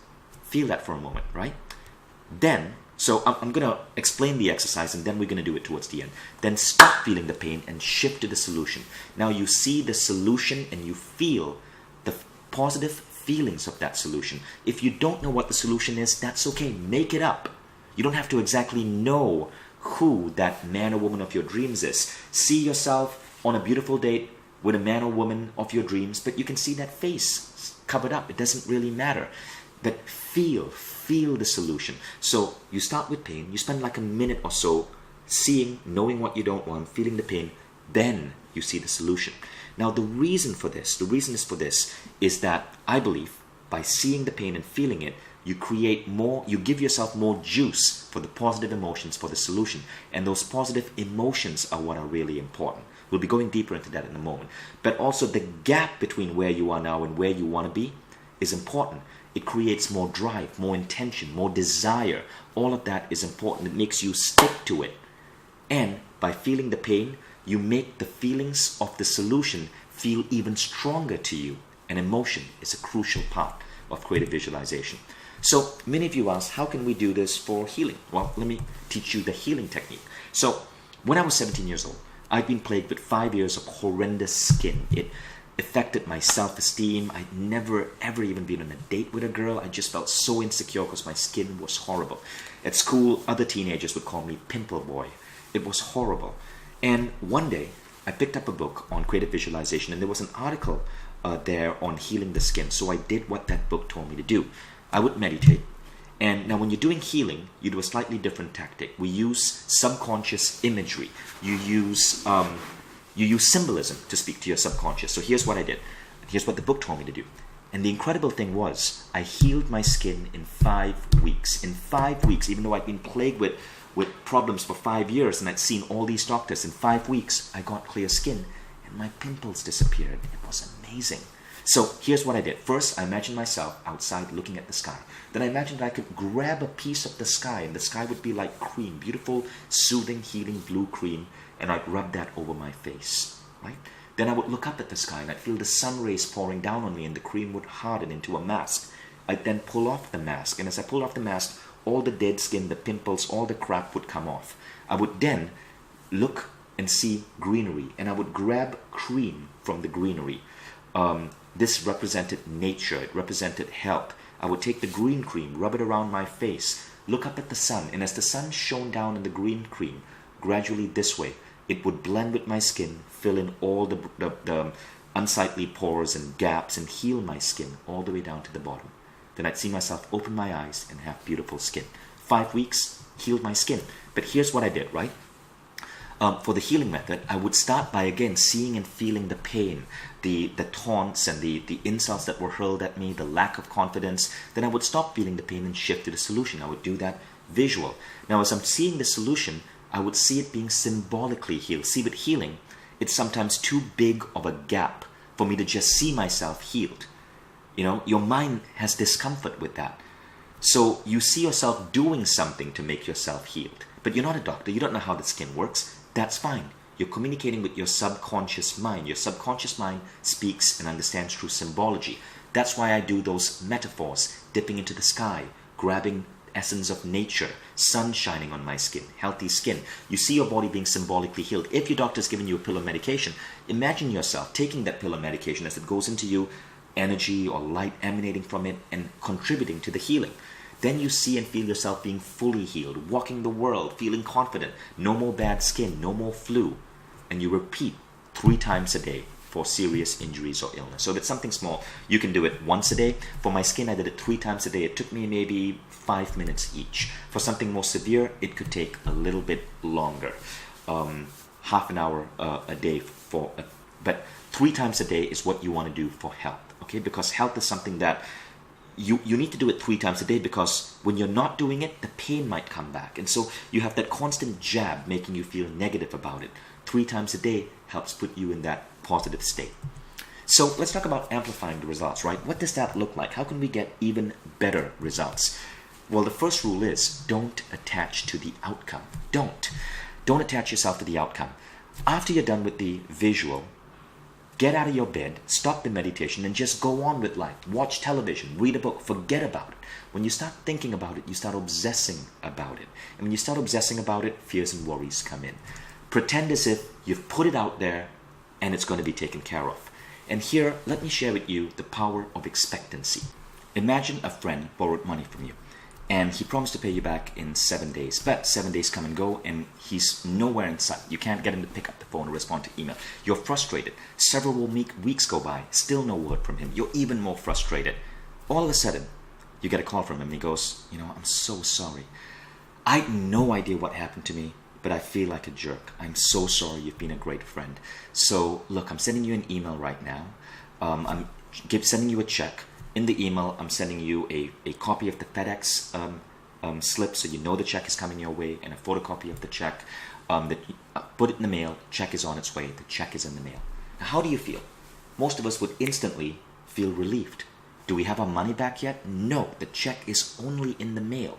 Feel that for a moment, right? Then, so I'm going to explain the exercise and then we're going to do it towards the end. Then stop feeling the pain and shift to the solution. Now you see the solution and you feel the positive feelings of that solution. If you don't know what the solution is, that's okay. Make it up. You don't have to exactly know who that man or woman of your dreams is. See yourself on a beautiful date with a man or woman of your dreams, but you can see that face covered up. It doesn't really matter. But feel the solution. So you start with pain. You spend like a minute or so seeing, knowing what you don't want, feeling the pain. Then you see the solution. Now the reason is that I believe by seeing the pain and feeling it, you create more, you give yourself more juice for the positive emotions, for the solution. And those positive emotions are what are really important. We'll be going deeper into that in a moment. But also the gap between where you are now and where you want to be is important. It creates more drive, more intention, more desire. All of that is important. It makes you stick to it. And by feeling the pain, you make the feelings of the solution feel even stronger to you. And emotion is a crucial part of creative visualization. So many of you ask, how can we do this for healing? Well, let me teach you the healing technique. So when I was 17 years old, I'd been plagued with 5 years of horrendous skin. It affected my self-esteem. I'd never ever even been on a date with a girl. I just felt so insecure because my skin was horrible. At school, other teenagers would call me pimple boy. It was horrible. And one day, I picked up a book on creative visualization and there was an article there on healing the skin. So I did what that book told me to do. I would meditate. And now when you're doing healing, you do a slightly different tactic. We use subconscious imagery. You use symbolism to speak to your subconscious. So here's what I did. Here's what the book told me to do. And the incredible thing was, I healed my skin in 5 weeks. In 5 weeks, even though I'd been plagued with problems for 5 years and I'd seen all these doctors, in 5 weeks, I got clear skin and my pimples disappeared. It was amazing. So here's what I did. First, I imagined myself outside looking at the sky. Then I imagined I could grab a piece of the sky and the sky would be like cream, beautiful, soothing, healing blue cream, and I'd rub that over my face, right? Then I would look up at the sky and I'd feel the sun rays pouring down on me and the cream would harden into a mask. I'd then pull off the mask, and as I pulled off the mask, all the dead skin, the pimples, all the crap would come off. I would then look and see greenery, and I would grab cream from the greenery. This represented nature, it represented health. I would take the green cream, rub it around my face, look up at the sun, and as the sun shone down in the green cream, gradually this way, it would blend with my skin, fill in all the unsightly pores and gaps, and heal my skin all the way down to the bottom. Then I'd see myself open my eyes and have beautiful skin. 5 weeks, healed my skin. But here's what I did, right? For the healing method, I would start by again seeing and feeling the pain, the taunts and the insults that were hurled at me, the lack of confidence. Then I would stop feeling the pain and shift to the solution. I would do that visual. Now as I'm seeing the solution, I would see it being symbolically healed. See, with healing, it's sometimes too big of a gap for me to just see myself healed. You know, your mind has discomfort with that. So you see yourself doing something to make yourself healed. But you're not a doctor. You don't know how the skin works. That's fine. You're communicating with your subconscious mind. Your subconscious mind speaks and understands through symbology. That's why I do those metaphors, dipping into the sky, grabbing essence of nature, sun shining on my skin, healthy skin. You see your body being symbolically healed. If your doctor's giving you a pill of medication, imagine yourself taking that pill of medication as it goes into you, energy or light emanating from it and contributing to the healing. Then you see and feel yourself being fully healed, walking the world, feeling confident, no more bad skin, no more flu. And you repeat 3 times a day for serious injuries or illness. So if it's something small, you can do it once a day. For my skin, I did it 3 times a day. It took me maybe 5 minutes each. For something more severe, it could take a little bit longer. Half an hour a day but 3 times a day is what you want to do for health. Okay, because health is something that you need to do it 3 times a day, because when you're not doing it, the pain might come back. And so you have that constant jab making you feel negative about it. 3 times a day helps put you in that positive state. So let's talk about amplifying the results, right? What does that look like? How can we get even better results? Well, the first rule is don't attach to the outcome. Don't attach yourself to the outcome. After you're done with the visual, get out of your bed, stop the meditation, and just go on with life. Watch television, read a book, forget about it. When you start thinking about it, you start obsessing about it. And when you start obsessing about it, fears and worries come in. Pretend as if you've put it out there and it's going to be taken care of. And here, let me share with you the power of expectancy. Imagine a friend borrowed money from you, and he promised to pay you back in 7 days. But 7 days come and go, and he's nowhere in sight. You can't get him to pick up the phone or respond to email. You're frustrated. Several weeks go by, still no word from him. You're even more frustrated. All of a sudden, you get a call from him, and he goes, I'm so sorry. I had no idea what happened to me, but I feel like a jerk. I'm so sorry. You've been a great friend. So, look, I'm sending you an email right now. I'm sending you a check. In the email, I'm sending you a copy of the FedEx slip, so you know the check is coming your way, and a photocopy of the check. Put it in the mail. Check is on its way. The check is in the mail. Now, how do you feel? Most of us would instantly feel relieved. Do we have our money back yet? No, the check is only in the mail.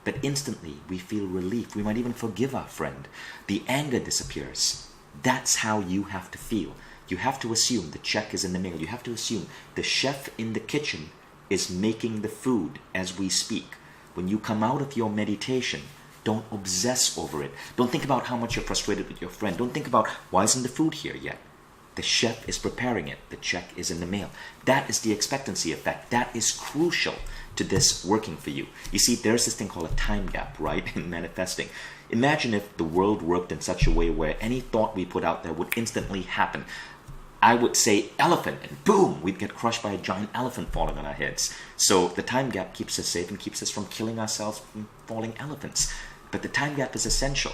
But instantly, we feel relief. We might even forgive our friend. The anger disappears. That's how you have to feel. You have to assume the check is in the mail. You have to assume the chef in the kitchen is making the food as we speak. When you come out of your meditation, don't obsess over it. Don't think about how much you're frustrated with your friend. Don't think about why isn't the food here yet. The chef is preparing it. The check is in the mail. That is the expectancy effect. That is crucial to this working for you. You see, there's this thing called a time gap, right, in manifesting. Imagine if the world worked in such a way where any thought we put out there would instantly happen. I would say elephant, and boom, we'd get crushed by a giant elephant falling on our heads. So the time gap keeps us safe and keeps us from killing ourselves from falling elephants. But the time gap is essential.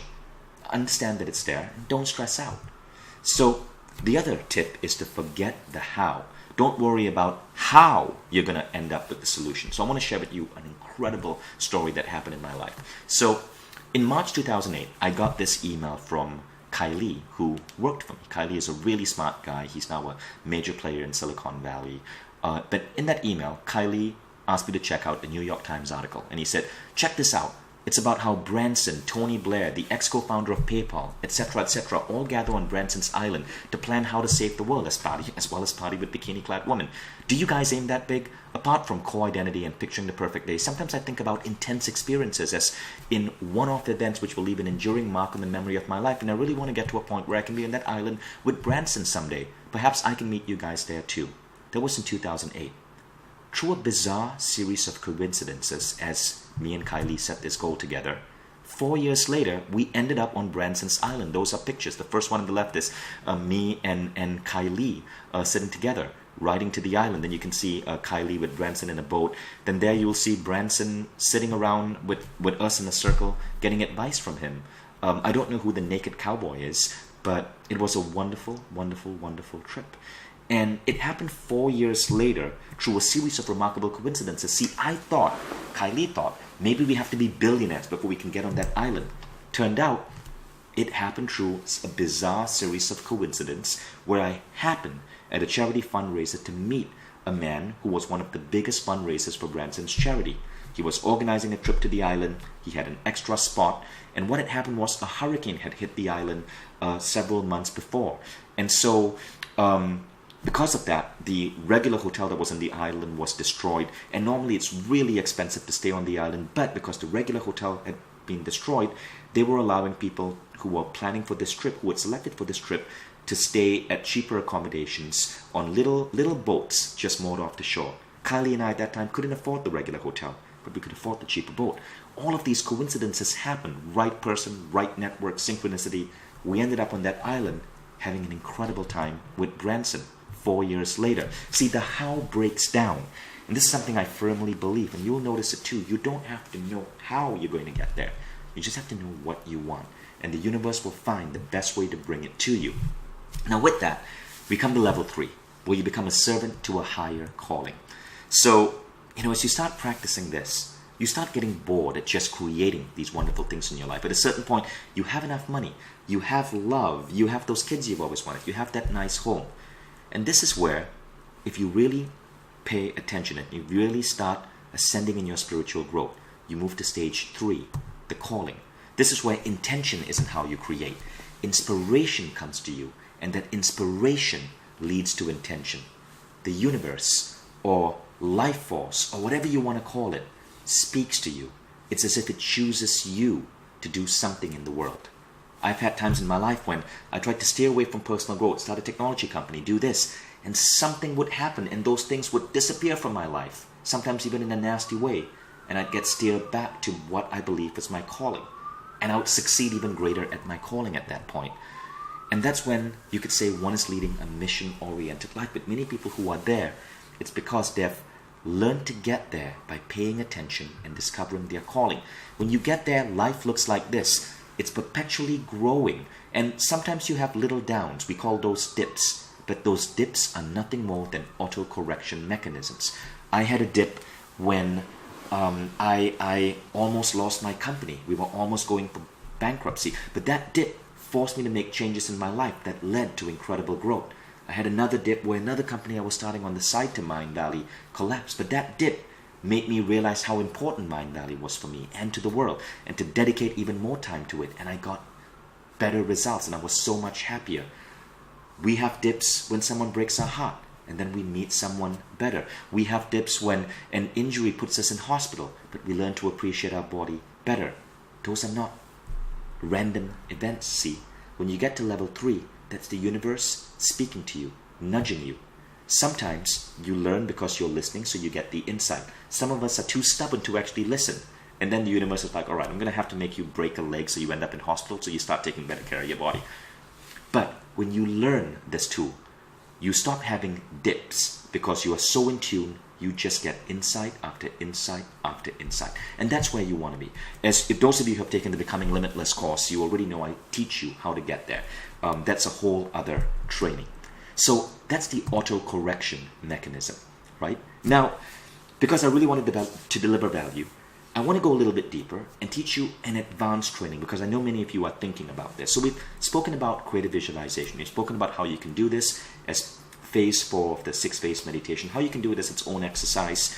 Understand that it's there, and don't stress out. So the other tip is to forget the how. Don't worry about how you're going to end up with the solution. So I want to share with you an incredible story that happened in my life. So in March 2008, I got this email from Kylie, who worked for me. Kylie is a really smart guy. He's now a major player in Silicon Valley. But in that email, Kylie asked me to check out a New York Times article. And he said, check this out. It's about how Branson, Tony Blair, the ex-co-founder of PayPal, etc., all gather on Branson's Island to plan how to save the world as well as party with bikini-clad women. Do you guys aim that big? Apart from core identity and picturing the perfect day, sometimes I think about intense experiences as in one-off events which will leave an enduring mark on the memory of my life, and I really want to get to a point where I can be on that island with Branson someday. Perhaps I can meet you guys there too. That was in 2008. Through a bizarre series of coincidences, as me and Kylie set this goal together, 4 years later, we ended up on Branson's Island. Those are pictures. The first one on the left is me and Kylie sitting together, riding to the island. Then you can see Kylie with Branson in a boat. Then there you'll see Branson sitting around with us in a circle, getting advice from him. I don't know who the naked cowboy is, but it was a wonderful, wonderful, wonderful trip. And it happened 4 years later through a series of remarkable coincidences. See, Kylie thought, maybe we have to be billionaires before we can get on that island. Turned out, it happened through a bizarre series of coincidences where I happened at a charity fundraiser to meet a man who was one of the biggest fundraisers for Branson's charity. He was organizing a trip to the island. He had an extra spot. And what had happened was a hurricane had hit the island several months before. And so because of that, the regular hotel that was on the island was destroyed, and normally it's really expensive to stay on the island, but because the regular hotel had been destroyed, they were allowing people who were planning for this trip, who had selected for this trip, to stay at cheaper accommodations on little boats just moored off the shore. Kylie and I at that time couldn't afford the regular hotel, but we could afford the cheaper boat. All of these coincidences happened. Right person, right network, synchronicity. We ended up on that island having an incredible time with Branson. 4 years later. See, the how breaks down. And this is something I firmly believe, and you'll notice it too. You don't have to know how you're going to get there. You just have to know what you want. And the universe will find the best way to bring it to you. Now with that, we come to level 3, where you become a servant to a higher calling. So, as you start practicing this, you start getting bored at just creating these wonderful things in your life. At a certain point, you have enough money, you have love, you have those kids you've always wanted, you have that nice home. And this is where, if you really pay attention and you really start ascending in your spiritual growth, you move to stage 3, the calling. This is where intention isn't how you create. Inspiration comes to you, and that inspiration leads to intention. The universe, or life force, or whatever you want to call it, speaks to you. It's as if it chooses you to do something in the world. I've had times in my life when I tried to steer away from personal growth, start a technology company, do this, and something would happen and those things would disappear from my life, sometimes even in a nasty way, and I'd get steered back to what I believe was my calling. And I would succeed even greater at my calling at that point. And that's when you could say one is leading a mission-oriented life. But many people who are there, it's because they've learned to get there by paying attention and discovering their calling. When you get there, life looks like this. It's perpetually growing. And sometimes you have little downs. We call those dips. But those dips are nothing more than auto-correction mechanisms. I had a dip when I almost lost my company. We were almost going for bankruptcy. But that dip forced me to make changes in my life that led to incredible growth. I had another dip where another company I was starting on the side to Mind Valley collapsed. But that dip made me realize how important Mind Valley was for me and to the world, and to dedicate even more time to it. And I got better results, and I was so much happier. We have dips when someone breaks our heart, and then we meet someone better. We have dips when an injury puts us in hospital, but we learn to appreciate our body better. Those are not random events, see. When you get to level 3, that's the universe speaking to you, nudging you. Sometimes you learn because you're listening, so you get the insight. Some of us are too stubborn to actually listen. And then the universe is like, all right, I'm going to have to make you break a leg so you end up in hospital, so you start taking better care of your body. But when you learn this tool, you stop having dips because you are so in tune, you just get insight after insight after insight. And that's where you want to be. As if those of you who have taken the Becoming Limitless course, you already know I teach you how to get there. That's a whole other training. So that's the auto-correction mechanism, right? Now, because I really wanted to deliver value, I want to go a little bit deeper and teach you an advanced training, because I know many of you are thinking about this. So we've spoken about creative visualization. We've spoken about how you can do this as phase 4 of the 6-phase meditation, how you can do it as its own exercise.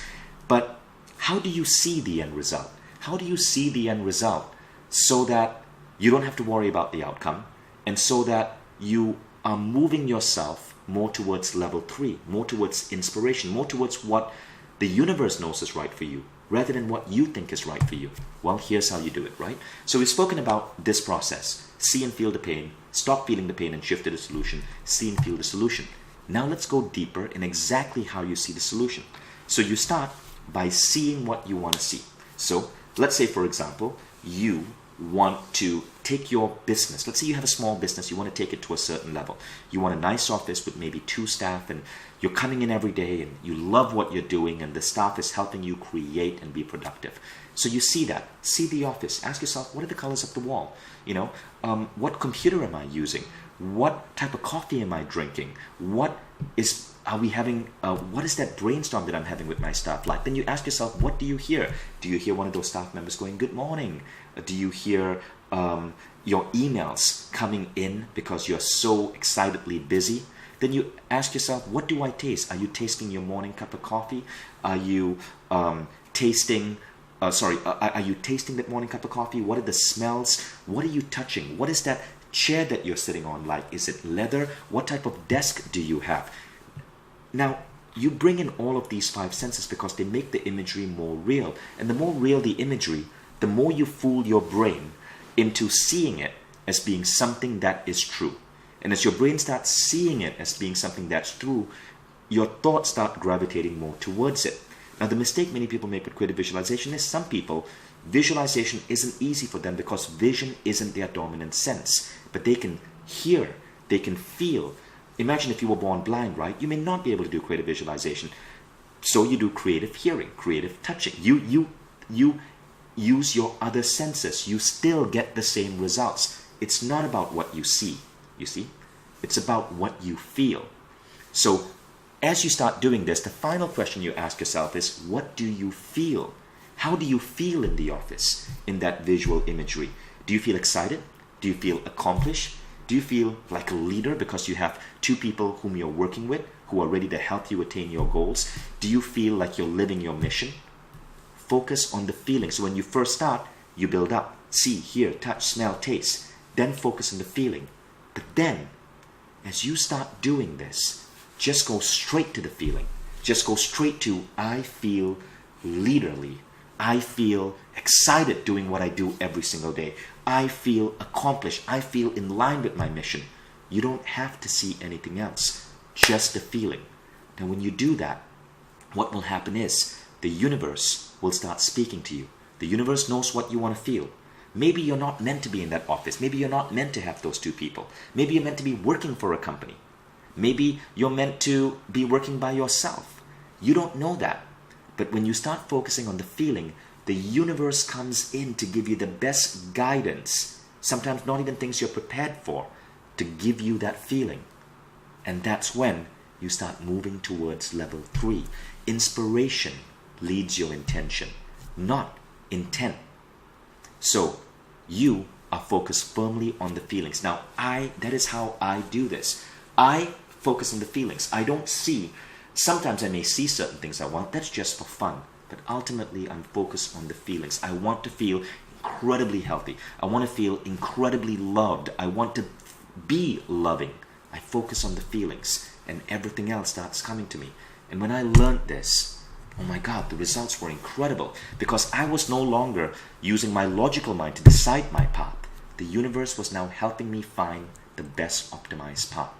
But how do you see the end result? How do you see the end result so that you don't have to worry about the outcome, and so that you are moving yourself more towards level 3, more towards inspiration, more towards what the universe knows is right for you, rather than what you think is right for you? Well, here's how you do it, right? So we've spoken about this process. See and feel the pain, stop feeling the pain and shift to the solution, see and feel the solution. Now let's go deeper in exactly how you see the solution. So you start by seeing what you want to see. So let's say, for example, you want to take your business. Let's say you have a small business, you want to take it to a certain level. You want a nice office with maybe 2 staff, and you're coming in every day and you love what you're doing, and the staff is helping you create and be productive. So you see that, see the office, ask yourself, what are the colors of the wall? You know, what computer am I using? What type of coffee am I drinking? What is that brainstorm that I'm having with my staff like? Then you ask yourself, what do you hear? Do you hear one of those staff members going, good morning? Do you hear your emails coming in because you're so excitedly busy? Then you ask yourself, what do I taste? Are you tasting your morning cup of coffee? Are you tasting that morning cup of coffee? What are the smells? What are you touching? What is that chair that you're sitting on like? Is it leather? What type of desk do you have? Now, you bring in all of these 5 senses because they make the imagery more real. And the more real the imagery, the more you fool your brain into seeing it as being something that is true. And as your brain starts seeing it as being something that's true, your thoughts start gravitating more towards it. Now, the mistake many people make with creative visualization is some people, visualization isn't easy for them because vision isn't their dominant sense. But they can hear, they can feel. Imagine if you were born blind, right? You may not be able to do creative visualization. So you do creative hearing, creative touching. You use your other senses. You still get the same results. It's not about what you see, you see? It's about what you feel. So as you start doing this, the final question you ask yourself is, what do you feel? How do you feel in the office, in that visual imagery? Do you feel excited? Do you feel accomplished? Do you feel like a leader because you have 2 people whom you're working with who are ready to help you attain your goals? Do you feel like you're living your mission? Focus on the feeling. So when you first start, you build up. See, hear, touch, smell, taste. Then focus on the feeling. But then, as you start doing this, just go straight to the feeling. Just go straight to, I feel leaderly. I feel excited doing what I do every single day. I feel accomplished. I feel in line with my mission. You don't have to see anything else, just the feeling. Now when you do that, what will happen is the universe will start speaking to you. The universe knows what you want to feel. Maybe you're not meant to be in that office. Maybe you're not meant to have those two people. Maybe you're meant to be working for a company. Maybe you're meant to be working by yourself. You don't know that. But when you start focusing on the feeling, the universe comes in to give you the best guidance, sometimes not even things you're prepared for, to give you that feeling. And that's when you start moving towards level 3. Inspiration leads your intention, not intent. So you are focused firmly on the feelings. Now, that is how I do this. I focus on the feelings. I don't see. Sometimes I may see certain things I want. That's just for fun. But ultimately, I'm focused on the feelings. I want to feel incredibly healthy. I want to feel incredibly loved. I want to be loving. I focus on the feelings, and everything else starts coming to me. And when I learned this, oh my God, the results were incredible, because I was no longer using my logical mind to decide my path. The universe was now helping me find the best optimized path.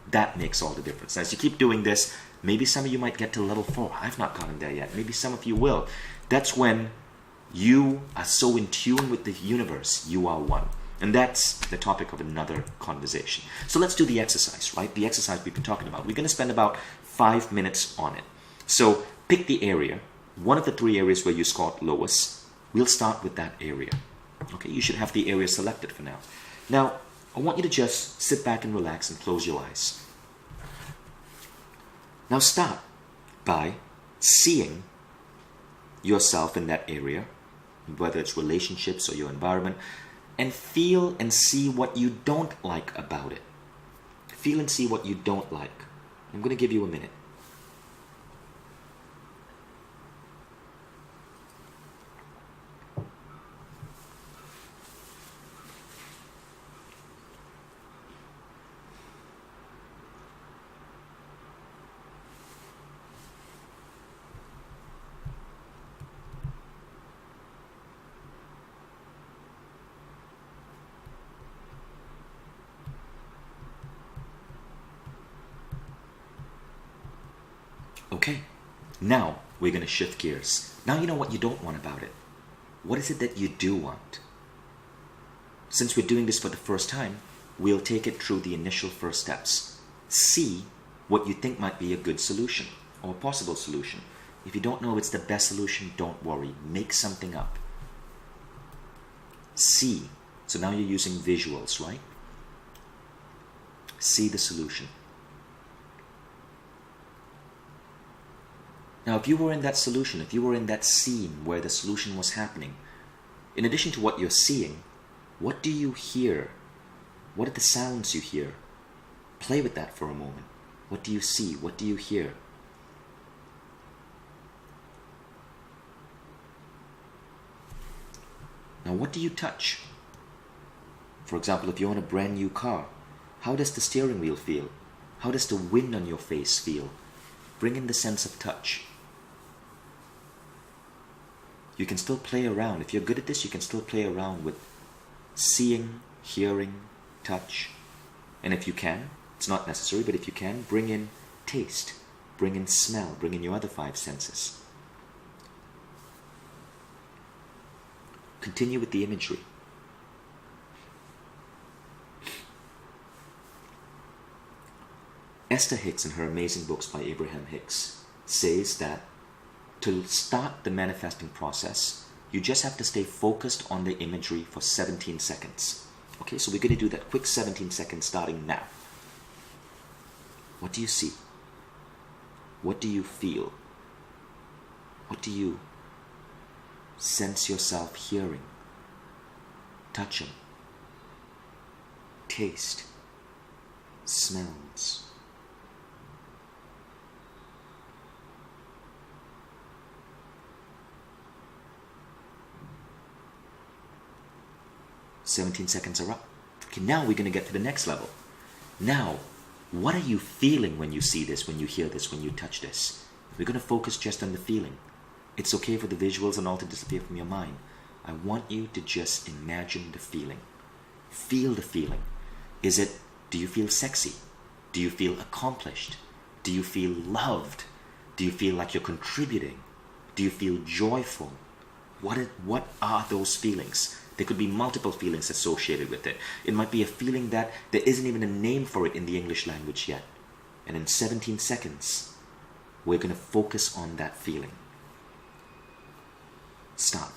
That makes all the difference. As you keep doing this, maybe some of you might get to level 4. I've not gotten there yet. Maybe some of you will. That's when you are so in tune with the universe, you are one. And that's the topic of another conversation. So let's do the exercise, right? The exercise we've been talking about. We're going to spend about 5 minutes on it. So pick the area, one of the 3 areas where you scored lowest. We'll start with that area. Okay, you should have the area selected for now. Now, I want you to just sit back and relax and close your eyes. Now start by seeing yourself in that area, whether it's relationships or your environment, and feel and see what you don't like about it. Feel and see what you don't like. I'm going to give you a minute. Okay, now we're going to shift gears. Now you know what you don't want about it. What is it that you do want? Since we're doing this for the first time, we'll take it through the initial first steps. See what you think might be a good solution or a possible solution. If you don't know it's the best solution, don't worry. Make something up. See. So now you're using visuals, right? See the solution. Now, if you were in that solution, if you were in that scene where the solution was happening, in addition to what you're seeing, what do you hear? What are the sounds you hear? Play with that for a moment. What do you see? What do you hear? Now, what do you touch? For example, if you own a brand new car, how does the steering wheel feel? How does the wind on your face feel? Bring in the sense of touch. You can still play around. If you're good at this, you can still play around with seeing, hearing, touch. And if you can, it's not necessary, but if you can, bring in taste, bring in smell, bring in your other 5 senses. Continue with the imagery. Esther Hicks, in her amazing books by Abraham Hicks, says that to start the manifesting process, you just have to stay focused on the imagery for 17 seconds. Okay, so we're going to do that quick 17 seconds starting now. What do you see? What do you feel? What do you sense yourself hearing, touching, taste, smells? 17 seconds are up. Okay, now we're going to get to the next level. Now, what are you feeling when you see this, when you hear this, when you touch this? We're going to focus just on the feeling. It's okay for the visuals and all to disappear from your mind. I want you to just imagine the feeling. Feel the feeling. Do you feel sexy? Do you feel accomplished? Do you feel loved? Do you feel like you're contributing? Do you feel joyful? What are those feelings? There could be multiple feelings associated with it. It might be a feeling that there isn't even a name for it in the English language yet. And in 17 seconds, we're going to focus on that feeling. Start.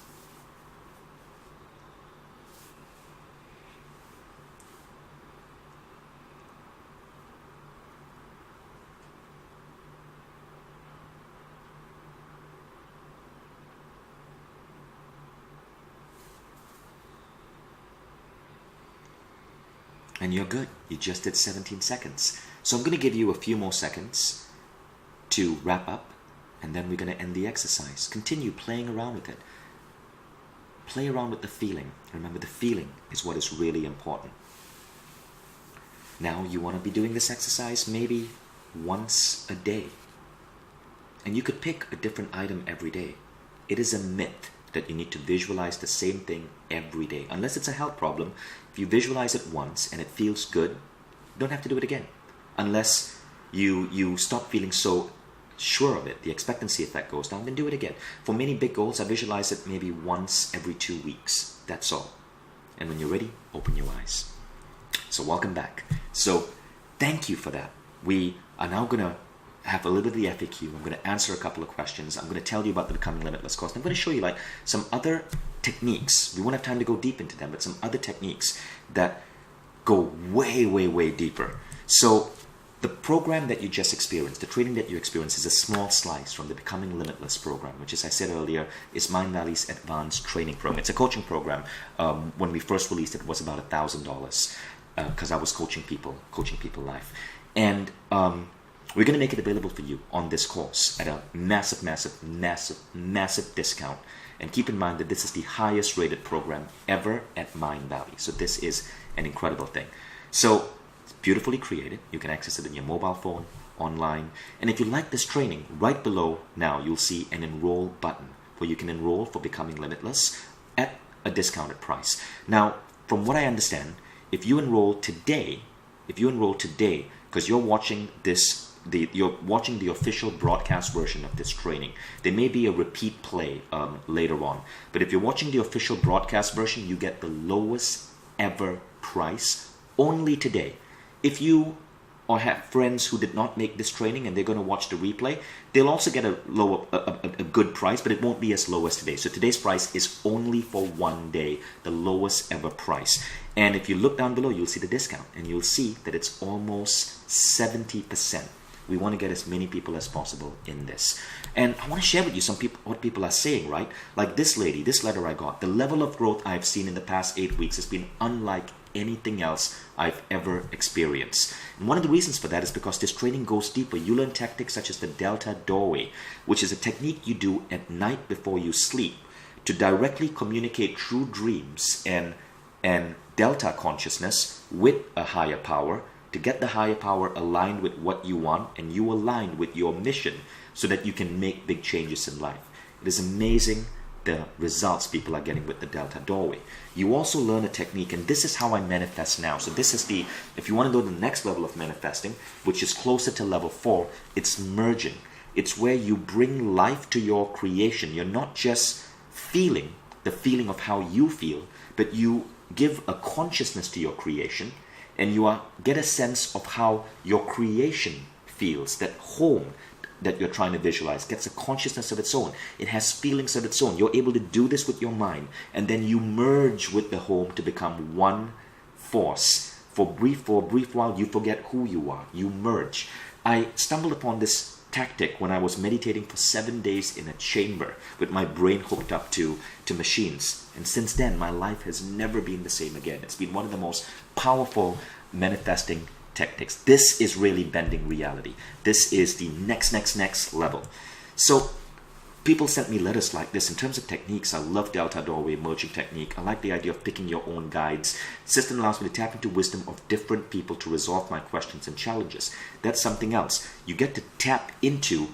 And you're good. You just did 17 seconds. So I'm going to give you a few more seconds to wrap up, and then we're going to end the exercise. Continue playing around with it. Play around with the feeling. Remember, the feeling is what is really important. Now you want to be doing this exercise maybe once a day. And you could pick a different item every day. It is a myth that you need to visualize the same thing every day. Unless it's a health problem, if you visualize it once and it feels good, you don't have to do it again. Unless you stop feeling so sure of it, the expectancy effect goes down, then do it again. For many big goals, I visualize it maybe once every 2 weeks. That's all. And when you're ready, open your eyes. So welcome back. So thank you for that. We are now going to have a little bit of the FAQ. I'm going to answer a couple of questions. I'm going to tell you about the Becoming Limitless course. I'm going to show you like some other techniques. We won't have time to go deep into them, but some other techniques that go way, way, way deeper. So the program that you just experienced, the training that you experienced, is a small slice from the Becoming Limitless program, which, as I said earlier, is Mindvalley's advanced training program. It's a coaching program. When we first released it, it was about $1,000 because I was coaching people live. And we're going to make it available for you on this course at a massive, massive, massive, massive discount. And keep in mind that this is the highest rated program ever at Mindvalley. So this is an incredible thing. So it's beautifully created. You can access it in your mobile phone, online. And if you like this training, right below now you'll see an enroll button where you can enroll for Becoming Limitless at a discounted price. Now, from what I understand, if you enroll today, because you're watching this, you're watching the official broadcast version of this training. There may be a repeat play later on, but if you're watching the official broadcast version, you get the lowest ever price only today. If you or have friends who did not make this training and they're going to watch the replay, they'll also get a good price, but it won't be as low as today. So today's price is only for 1 day, the lowest ever price. And if you look down below, you'll see the discount, and you'll see that it's almost 70%. We want to get as many people as possible in this. And I want to share with you what people are saying, right? Like this lady, this letter I got, the level of growth I've seen in the past 8 weeks has been unlike anything else I've ever experienced. And one of the reasons for that is because this training goes deeper. You learn tactics such as the Delta Doorway, which is a technique you do at night before you sleep to directly communicate true dreams and Delta consciousness with a higher power, to get the higher power aligned with what you want and you align with your mission so that you can make big changes in life. It is amazing the results people are getting with the Delta Doorway. You also learn a technique, and this is how I manifest now. So this is if you want to go to the next level of manifesting, which is closer to level 4, it's merging. It's where you bring life to your creation. You're not just feeling the feeling of how you feel, but you give a consciousness to your creation, and you get a sense of how your creation feels. That home that you're trying to visualize gets a consciousness of its own. It has feelings of its own. You're able to do this with your mind, and then you merge with the home to become one force. For a brief while, you forget who you are. You merge. I stumbled upon this tactic when I was meditating for 7 days in a chamber with my brain hooked up to machines. And since then, my life has never been the same again. It's been one of the most powerful manifesting tactics. This is really bending reality. This is the next level. So People sent me letters like this. In terms of techniques, I love Delta Doorway merging technique. I like the idea of picking your own guides. System allows me to tap into wisdom of different people to resolve my questions and challenges. That's something else. You get to tap into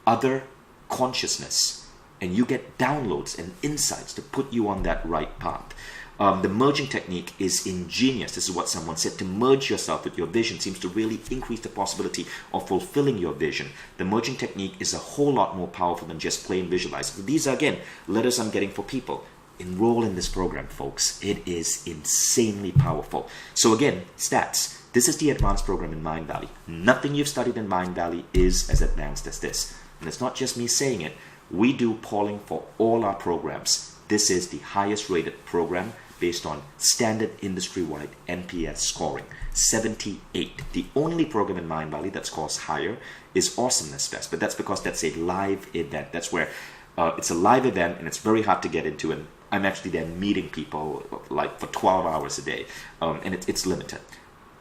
other consciousness, and you get downloads and insights to put you on that right path. The merging technique is ingenious. This is what someone said. To merge yourself with your vision seems to really increase the possibility of fulfilling your vision. The merging technique is a whole lot more powerful than just plain visualizing. These are, again, letters I'm getting for people. Enroll in this program, folks. It is insanely powerful. So again, stats. This is the advanced program in Mind Valley. Nothing you've studied in Mind Valley is as advanced as this. And it's not just me saying it. We do polling for all our programs. This is the highest rated program based on standard industry-wide NPS scoring, 78. The only program in Mind Valley that scores higher is Awesomeness Fest, but that's because that's a live event. That's where it's a live event and it's very hard to get into, and I'm actually there meeting people like for 12 hours a day, and it's limited.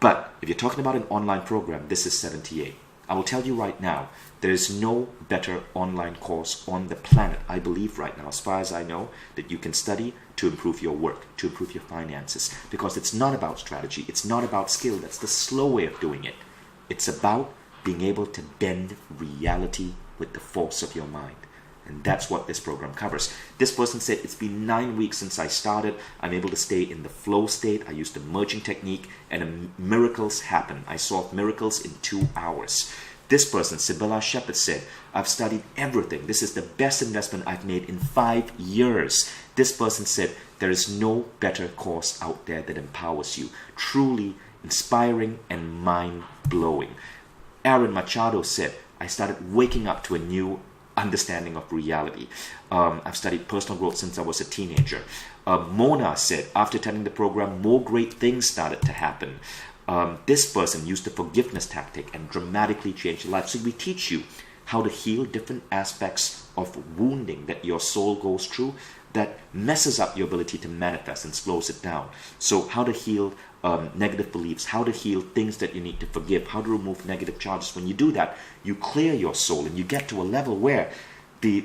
But if you're talking about an online program, this is 78. I will tell you right now, there is no better online course on the planet, I believe right now, as far as I know, that you can study to improve your work, to improve your finances. Because it's not about strategy, it's not about skill, that's the slow way of doing it. It's about being able to bend reality with the force of your mind. And that's what this program covers. This person said, it's been 9 weeks since I started. I'm able to stay in the flow state. I used the merging technique and miracles happen. I solved miracles in 2 hours. This person, Sibylla Shepherd, said, I've studied everything. This is the best investment I've made in 5 years. This person said, there is no better course out there that empowers you. Truly inspiring and mind-blowing. Aaron Machado said, I started waking up to a new understanding of reality. I've studied personal growth since I was a teenager. Mona said, after attending the program, more great things started to happen. This person used the forgiveness tactic and dramatically changed life. So we teach you how to heal different aspects of wounding that your soul goes through that messes up your ability to manifest and slows it down. So how to heal negative beliefs, how to heal things that you need to forgive, how to remove negative charges. When you do that, you clear your soul and you get to a level where the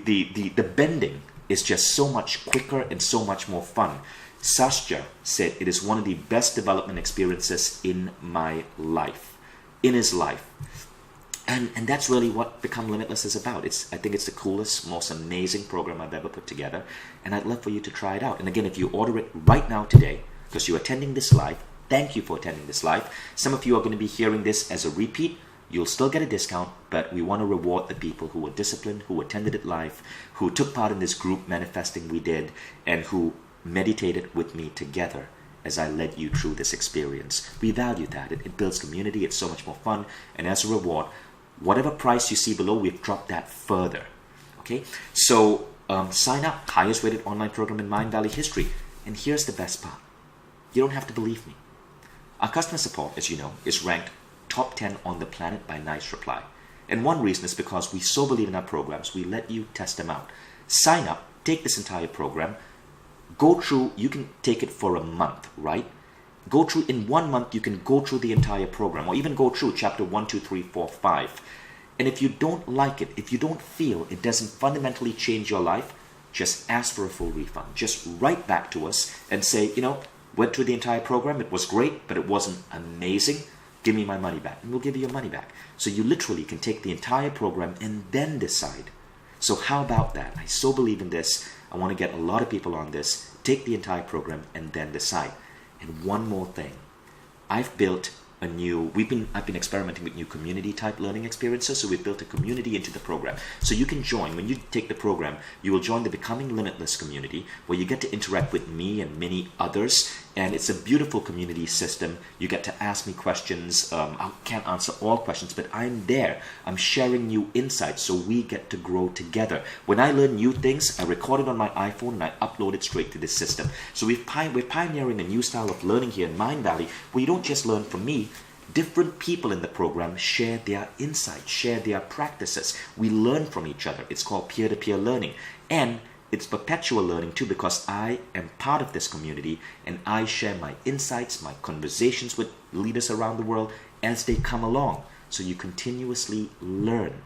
bending is just so much quicker and so much more fun. Sascha said, it is one of the best development experiences in my life, in his life. And that's really what Become Limitless is about. I think it's the coolest, most amazing program I've ever put together. And I'd love for you to try it out. And again, if you order it right now today, because you're attending this live, thank you for attending this live. Some of you are going to be hearing this as a repeat. You'll still get a discount, but we want to reward the people who were disciplined, who attended it live, who took part in this group manifesting we did, and who meditated with me together as I led you through this experience. We value that. It builds community. It's so much more fun. And as a reward, whatever price you see below, we've dropped that further. Okay? So sign up. Highest rated online program in Mind Valley history. And here's the best part. You don't have to believe me. Our customer support, as you know, is ranked top 10 on the planet by Nice Reply. And one reason is because we so believe in our programs, we let you test them out. Sign up, take this entire program, go through, you can take it for a month, right? Go through, in 1 month, you can go through the entire program, or even go through chapter 1, 2, 3, 4, 5. And if you don't like it, if you don't feel it doesn't fundamentally change your life, just ask for a full refund. Just write back to us and say, went through the entire program, it was great, but it wasn't amazing. Give me my money back. And we'll give you your money back. So you literally can take the entire program and then decide. So how about that? I so believe in this. I want to get a lot of people on this. Take the entire program and then decide. And one more thing. I've been experimenting with new community type learning experiences. So we've built a community into the program. So you can join. When you take the program, you will join the Becoming Limitless community, where you get to interact with me and many others. And it's a beautiful community system. You get to ask me questions. I can't answer all questions, but I'm there. I'm sharing new insights, so we get to grow together. When I learn new things, I record it on my iPhone and I upload it straight to this system. So we're pioneering a new style of learning here in Mind Valley, where you don't just learn from me. Different people in the program share their insights, share their practices. We learn from each other. It's called peer-to-peer learning. And it's perpetual learning too, because I am part of this community and I share my insights, my conversations with leaders around the world as they come along. So you continuously learn.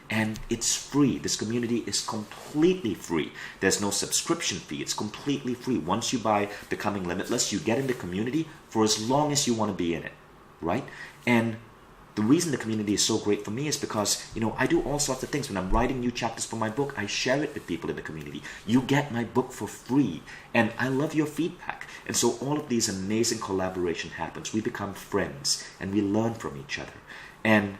And it's free. This community is completely free. There's no subscription fee. It's completely free. Once you buy Becoming Limitless, you get in the community for as long as you want to be in it, right? And the reason the community is so great for me is because, I do all sorts of things. When I'm writing new chapters for my book, I share it with people in the community. You get my book for free, and I love your feedback. And so all of these amazing collaboration happens. We become friends, and we learn from each other. And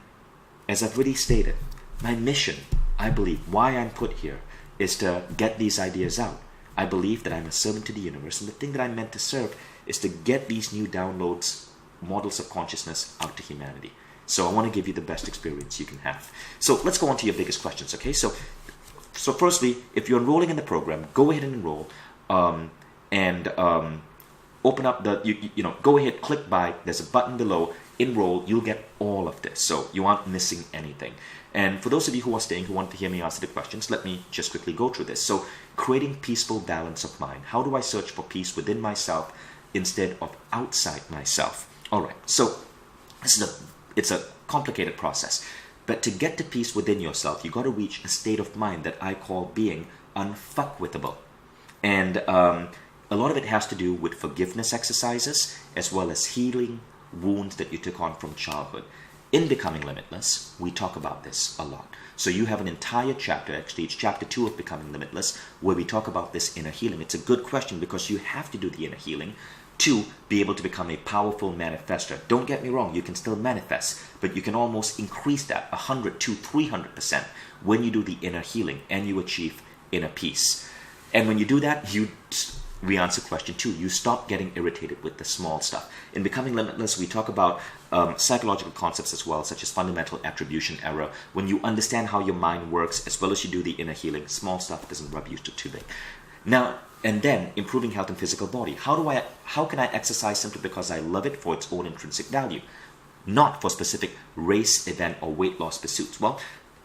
as I've already stated, my mission, I believe, why I'm put here, is to get these ideas out. I believe that I'm a servant to the universe, and the thing that I'm meant to serve is to get these new downloads, models of consciousness out to humanity. So I want to give you the best experience you can have. So let's go on to your biggest questions, okay? So firstly, if you're enrolling in the program, go ahead and enroll, and open up the, go ahead, click buy. There's a button below, enroll. You'll get all of this, so you aren't missing anything. And for those of you who are staying, who want to hear me answer the questions, let me just quickly go through this. So creating peaceful balance of mind. How do I search for peace within myself instead of outside myself? All right, so it's a complicated process. But to get to peace within yourself, you got to reach a state of mind that I call being unfuckwithable. And a lot of it has to do with forgiveness exercises, as well as healing wounds that you took on from childhood. In Becoming Limitless, we talk about this a lot. So you have an entire chapter, actually it's chapter 2 of Becoming Limitless, where we talk about this inner healing. It's a good question because you have to do the inner healing to be able to become a powerful manifester. Don't get me wrong, you can still manifest, but you can almost increase that 100 to 300% when you do the inner healing and you achieve inner peace. And when you do that, we answer question 2. You stop getting irritated with the small stuff. In Becoming Limitless, we talk about psychological concepts as well, such as fundamental attribution error. When you understand how your mind works, as well as you do the inner healing, small stuff doesn't rub you too big. Now, and then improving health and physical body. How can I exercise simply because I love it for its own intrinsic value, not for specific race, event, or weight loss pursuits? Well,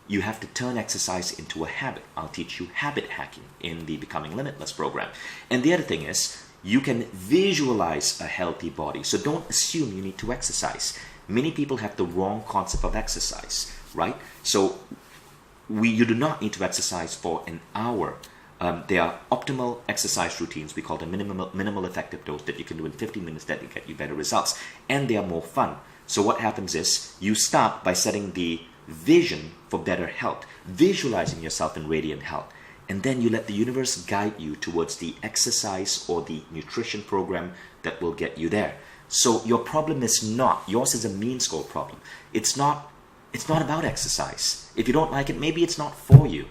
you have to turn exercise into a habit. I'll teach you habit hacking in the Becoming Limitless program. And the other thing is, you can visualize a healthy body. So don't assume you need to exercise. Many people have the wrong concept of exercise, right? So you do not need to exercise for an hour. There are optimal exercise routines, we call them minimal effective dose, that you can do in 15 minutes that will get you better results. And they are more fun. So what happens is, you start by setting the vision for better health, visualizing yourself in radiant health. And then you let the universe guide you towards the exercise or the nutrition program that will get you there. So your problem is not, yours is a means goal problem. It's not about exercise. If you don't like it, maybe it's not for you.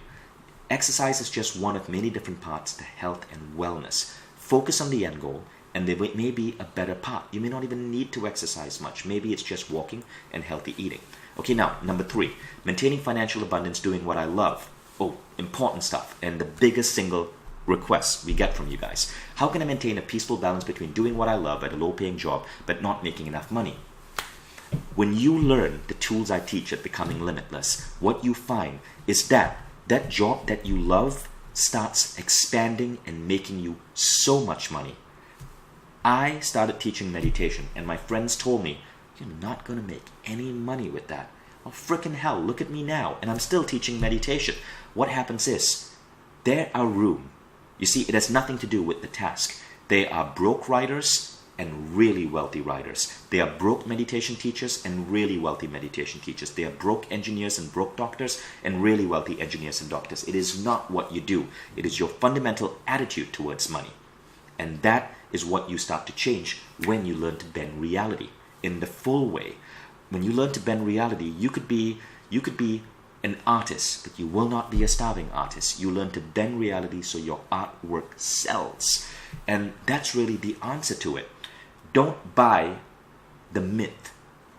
Exercise is just one of many different parts to health and wellness. Focus on the end goal, and there may be a better part. You may not even need to exercise much. Maybe it's just walking and healthy eating. Okay, now, number 3, maintaining financial abundance, doing what I love. Oh, important stuff, and the biggest single request we get from you guys. How can I maintain a peaceful balance between doing what I love at a low-paying job, but not making enough money? When you learn the tools I teach at Becoming Limitless, what you find is that job that you love starts expanding and making you so much money. I started teaching meditation, and my friends told me, you're not going to make any money with that. Oh, frickin' hell, look at me now, and I'm still teaching meditation. What happens is, there are room. You see, it has nothing to do with the task. They are broke writers and really wealthy writers. They are broke meditation teachers and really wealthy meditation teachers. They are broke engineers and broke doctors and really wealthy engineers and doctors. It is not what you do. It is your fundamental attitude towards money. And that is what you start to change when you learn to bend reality in the full way. When you learn to bend reality, you could be an artist, but you will not be a starving artist. You learn to bend reality so your artwork sells. And that's really the answer to it. Don't buy the myth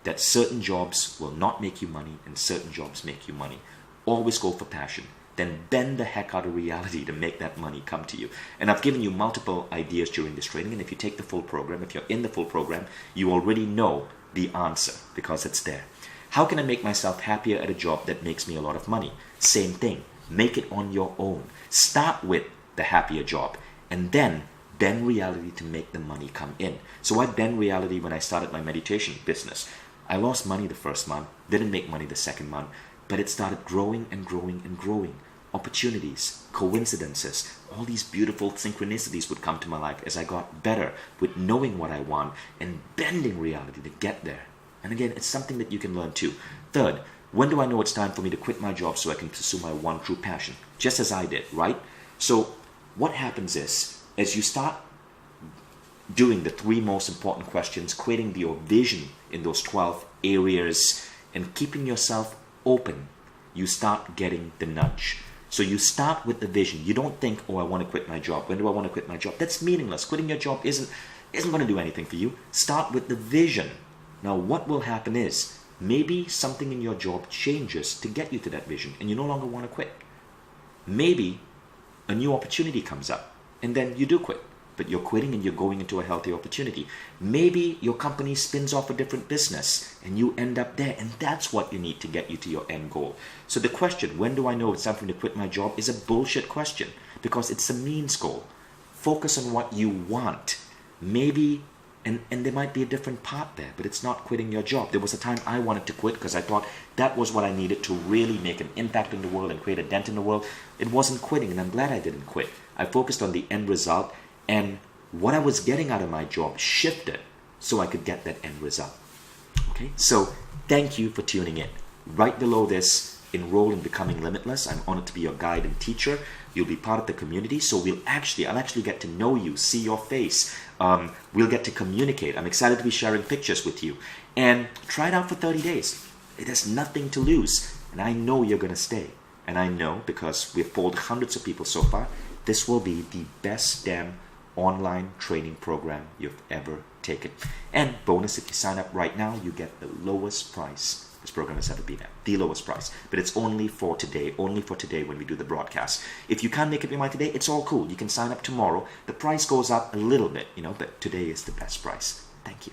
that certain jobs will not make you money and certain jobs make you money. Always go for passion. Then bend the heck out of reality to make that money come to you. And I've given you multiple ideas during this training, and if you take the full program, if you're in the full program, you already know the answer because it's there. How can I make myself happier at a job that makes me a lot of money? Same thing. Make it on your own. Start with the happier job and then bend reality to make the money come in. So I bend reality when I started my meditation business. I lost money the first month, didn't make money the second month. but it started growing and growing and growing. Opportunities, coincidences, all these beautiful synchronicities would come to my life as I got better with knowing what I want and bending reality to get there. And again, it's something that you can learn too. Third, when do I know it's time for me to quit my job so I can pursue my one true passion? Just as I did, right? So what happens is, as you start doing the 3 most important questions, creating your vision in those 12 areas, and keeping yourself open, you start getting the nudge. So you start with the vision. You don't think, oh, I want to quit my job. When do I want to quit my job? That's meaningless. Quitting your job isn't going to do anything for you. Start with the vision. Now, what will happen is, maybe something in your job changes to get you to that vision, and you no longer want to quit. Maybe a new opportunity comes up, and then you do quit. But you're quitting and you're going into a healthy opportunity. Maybe your company spins off a different business and you end up there, and that's what you need to get you to your end goal. So the question, when do I know it's time for me to quit my job, is a bullshit question, because it's a means goal. Focus on what you want. Maybe, and there might be a different part there, but it's not quitting your job. There was a time I wanted to quit because I thought that was what I needed to really make an impact in the world and create a dent in the world. It wasn't quitting, and I'm glad I didn't quit. I focused on the end result, and what I was getting out of my job shifted so I could get that end result. Okay, so thank you for tuning in. Right below this, enroll in Becoming Limitless. I'm honored to be your guide and teacher. You'll be part of the community, so I'll actually get to know you, see your face. We'll get to communicate. I'm excited to be sharing pictures with you. And try it out for 30 days. It has nothing to lose. And I know you're going to stay. And I know, because we've polled hundreds of people so far, this will be the best damn online training program you've ever taken. And bonus, if you sign up right now, you get the lowest price this program has ever been at. The lowest price. But it's only for today when we do the broadcast. If you can't make up your mind today, it's all cool. You can sign up tomorrow. The price goes up a little bit, but today is the best price. Thank you.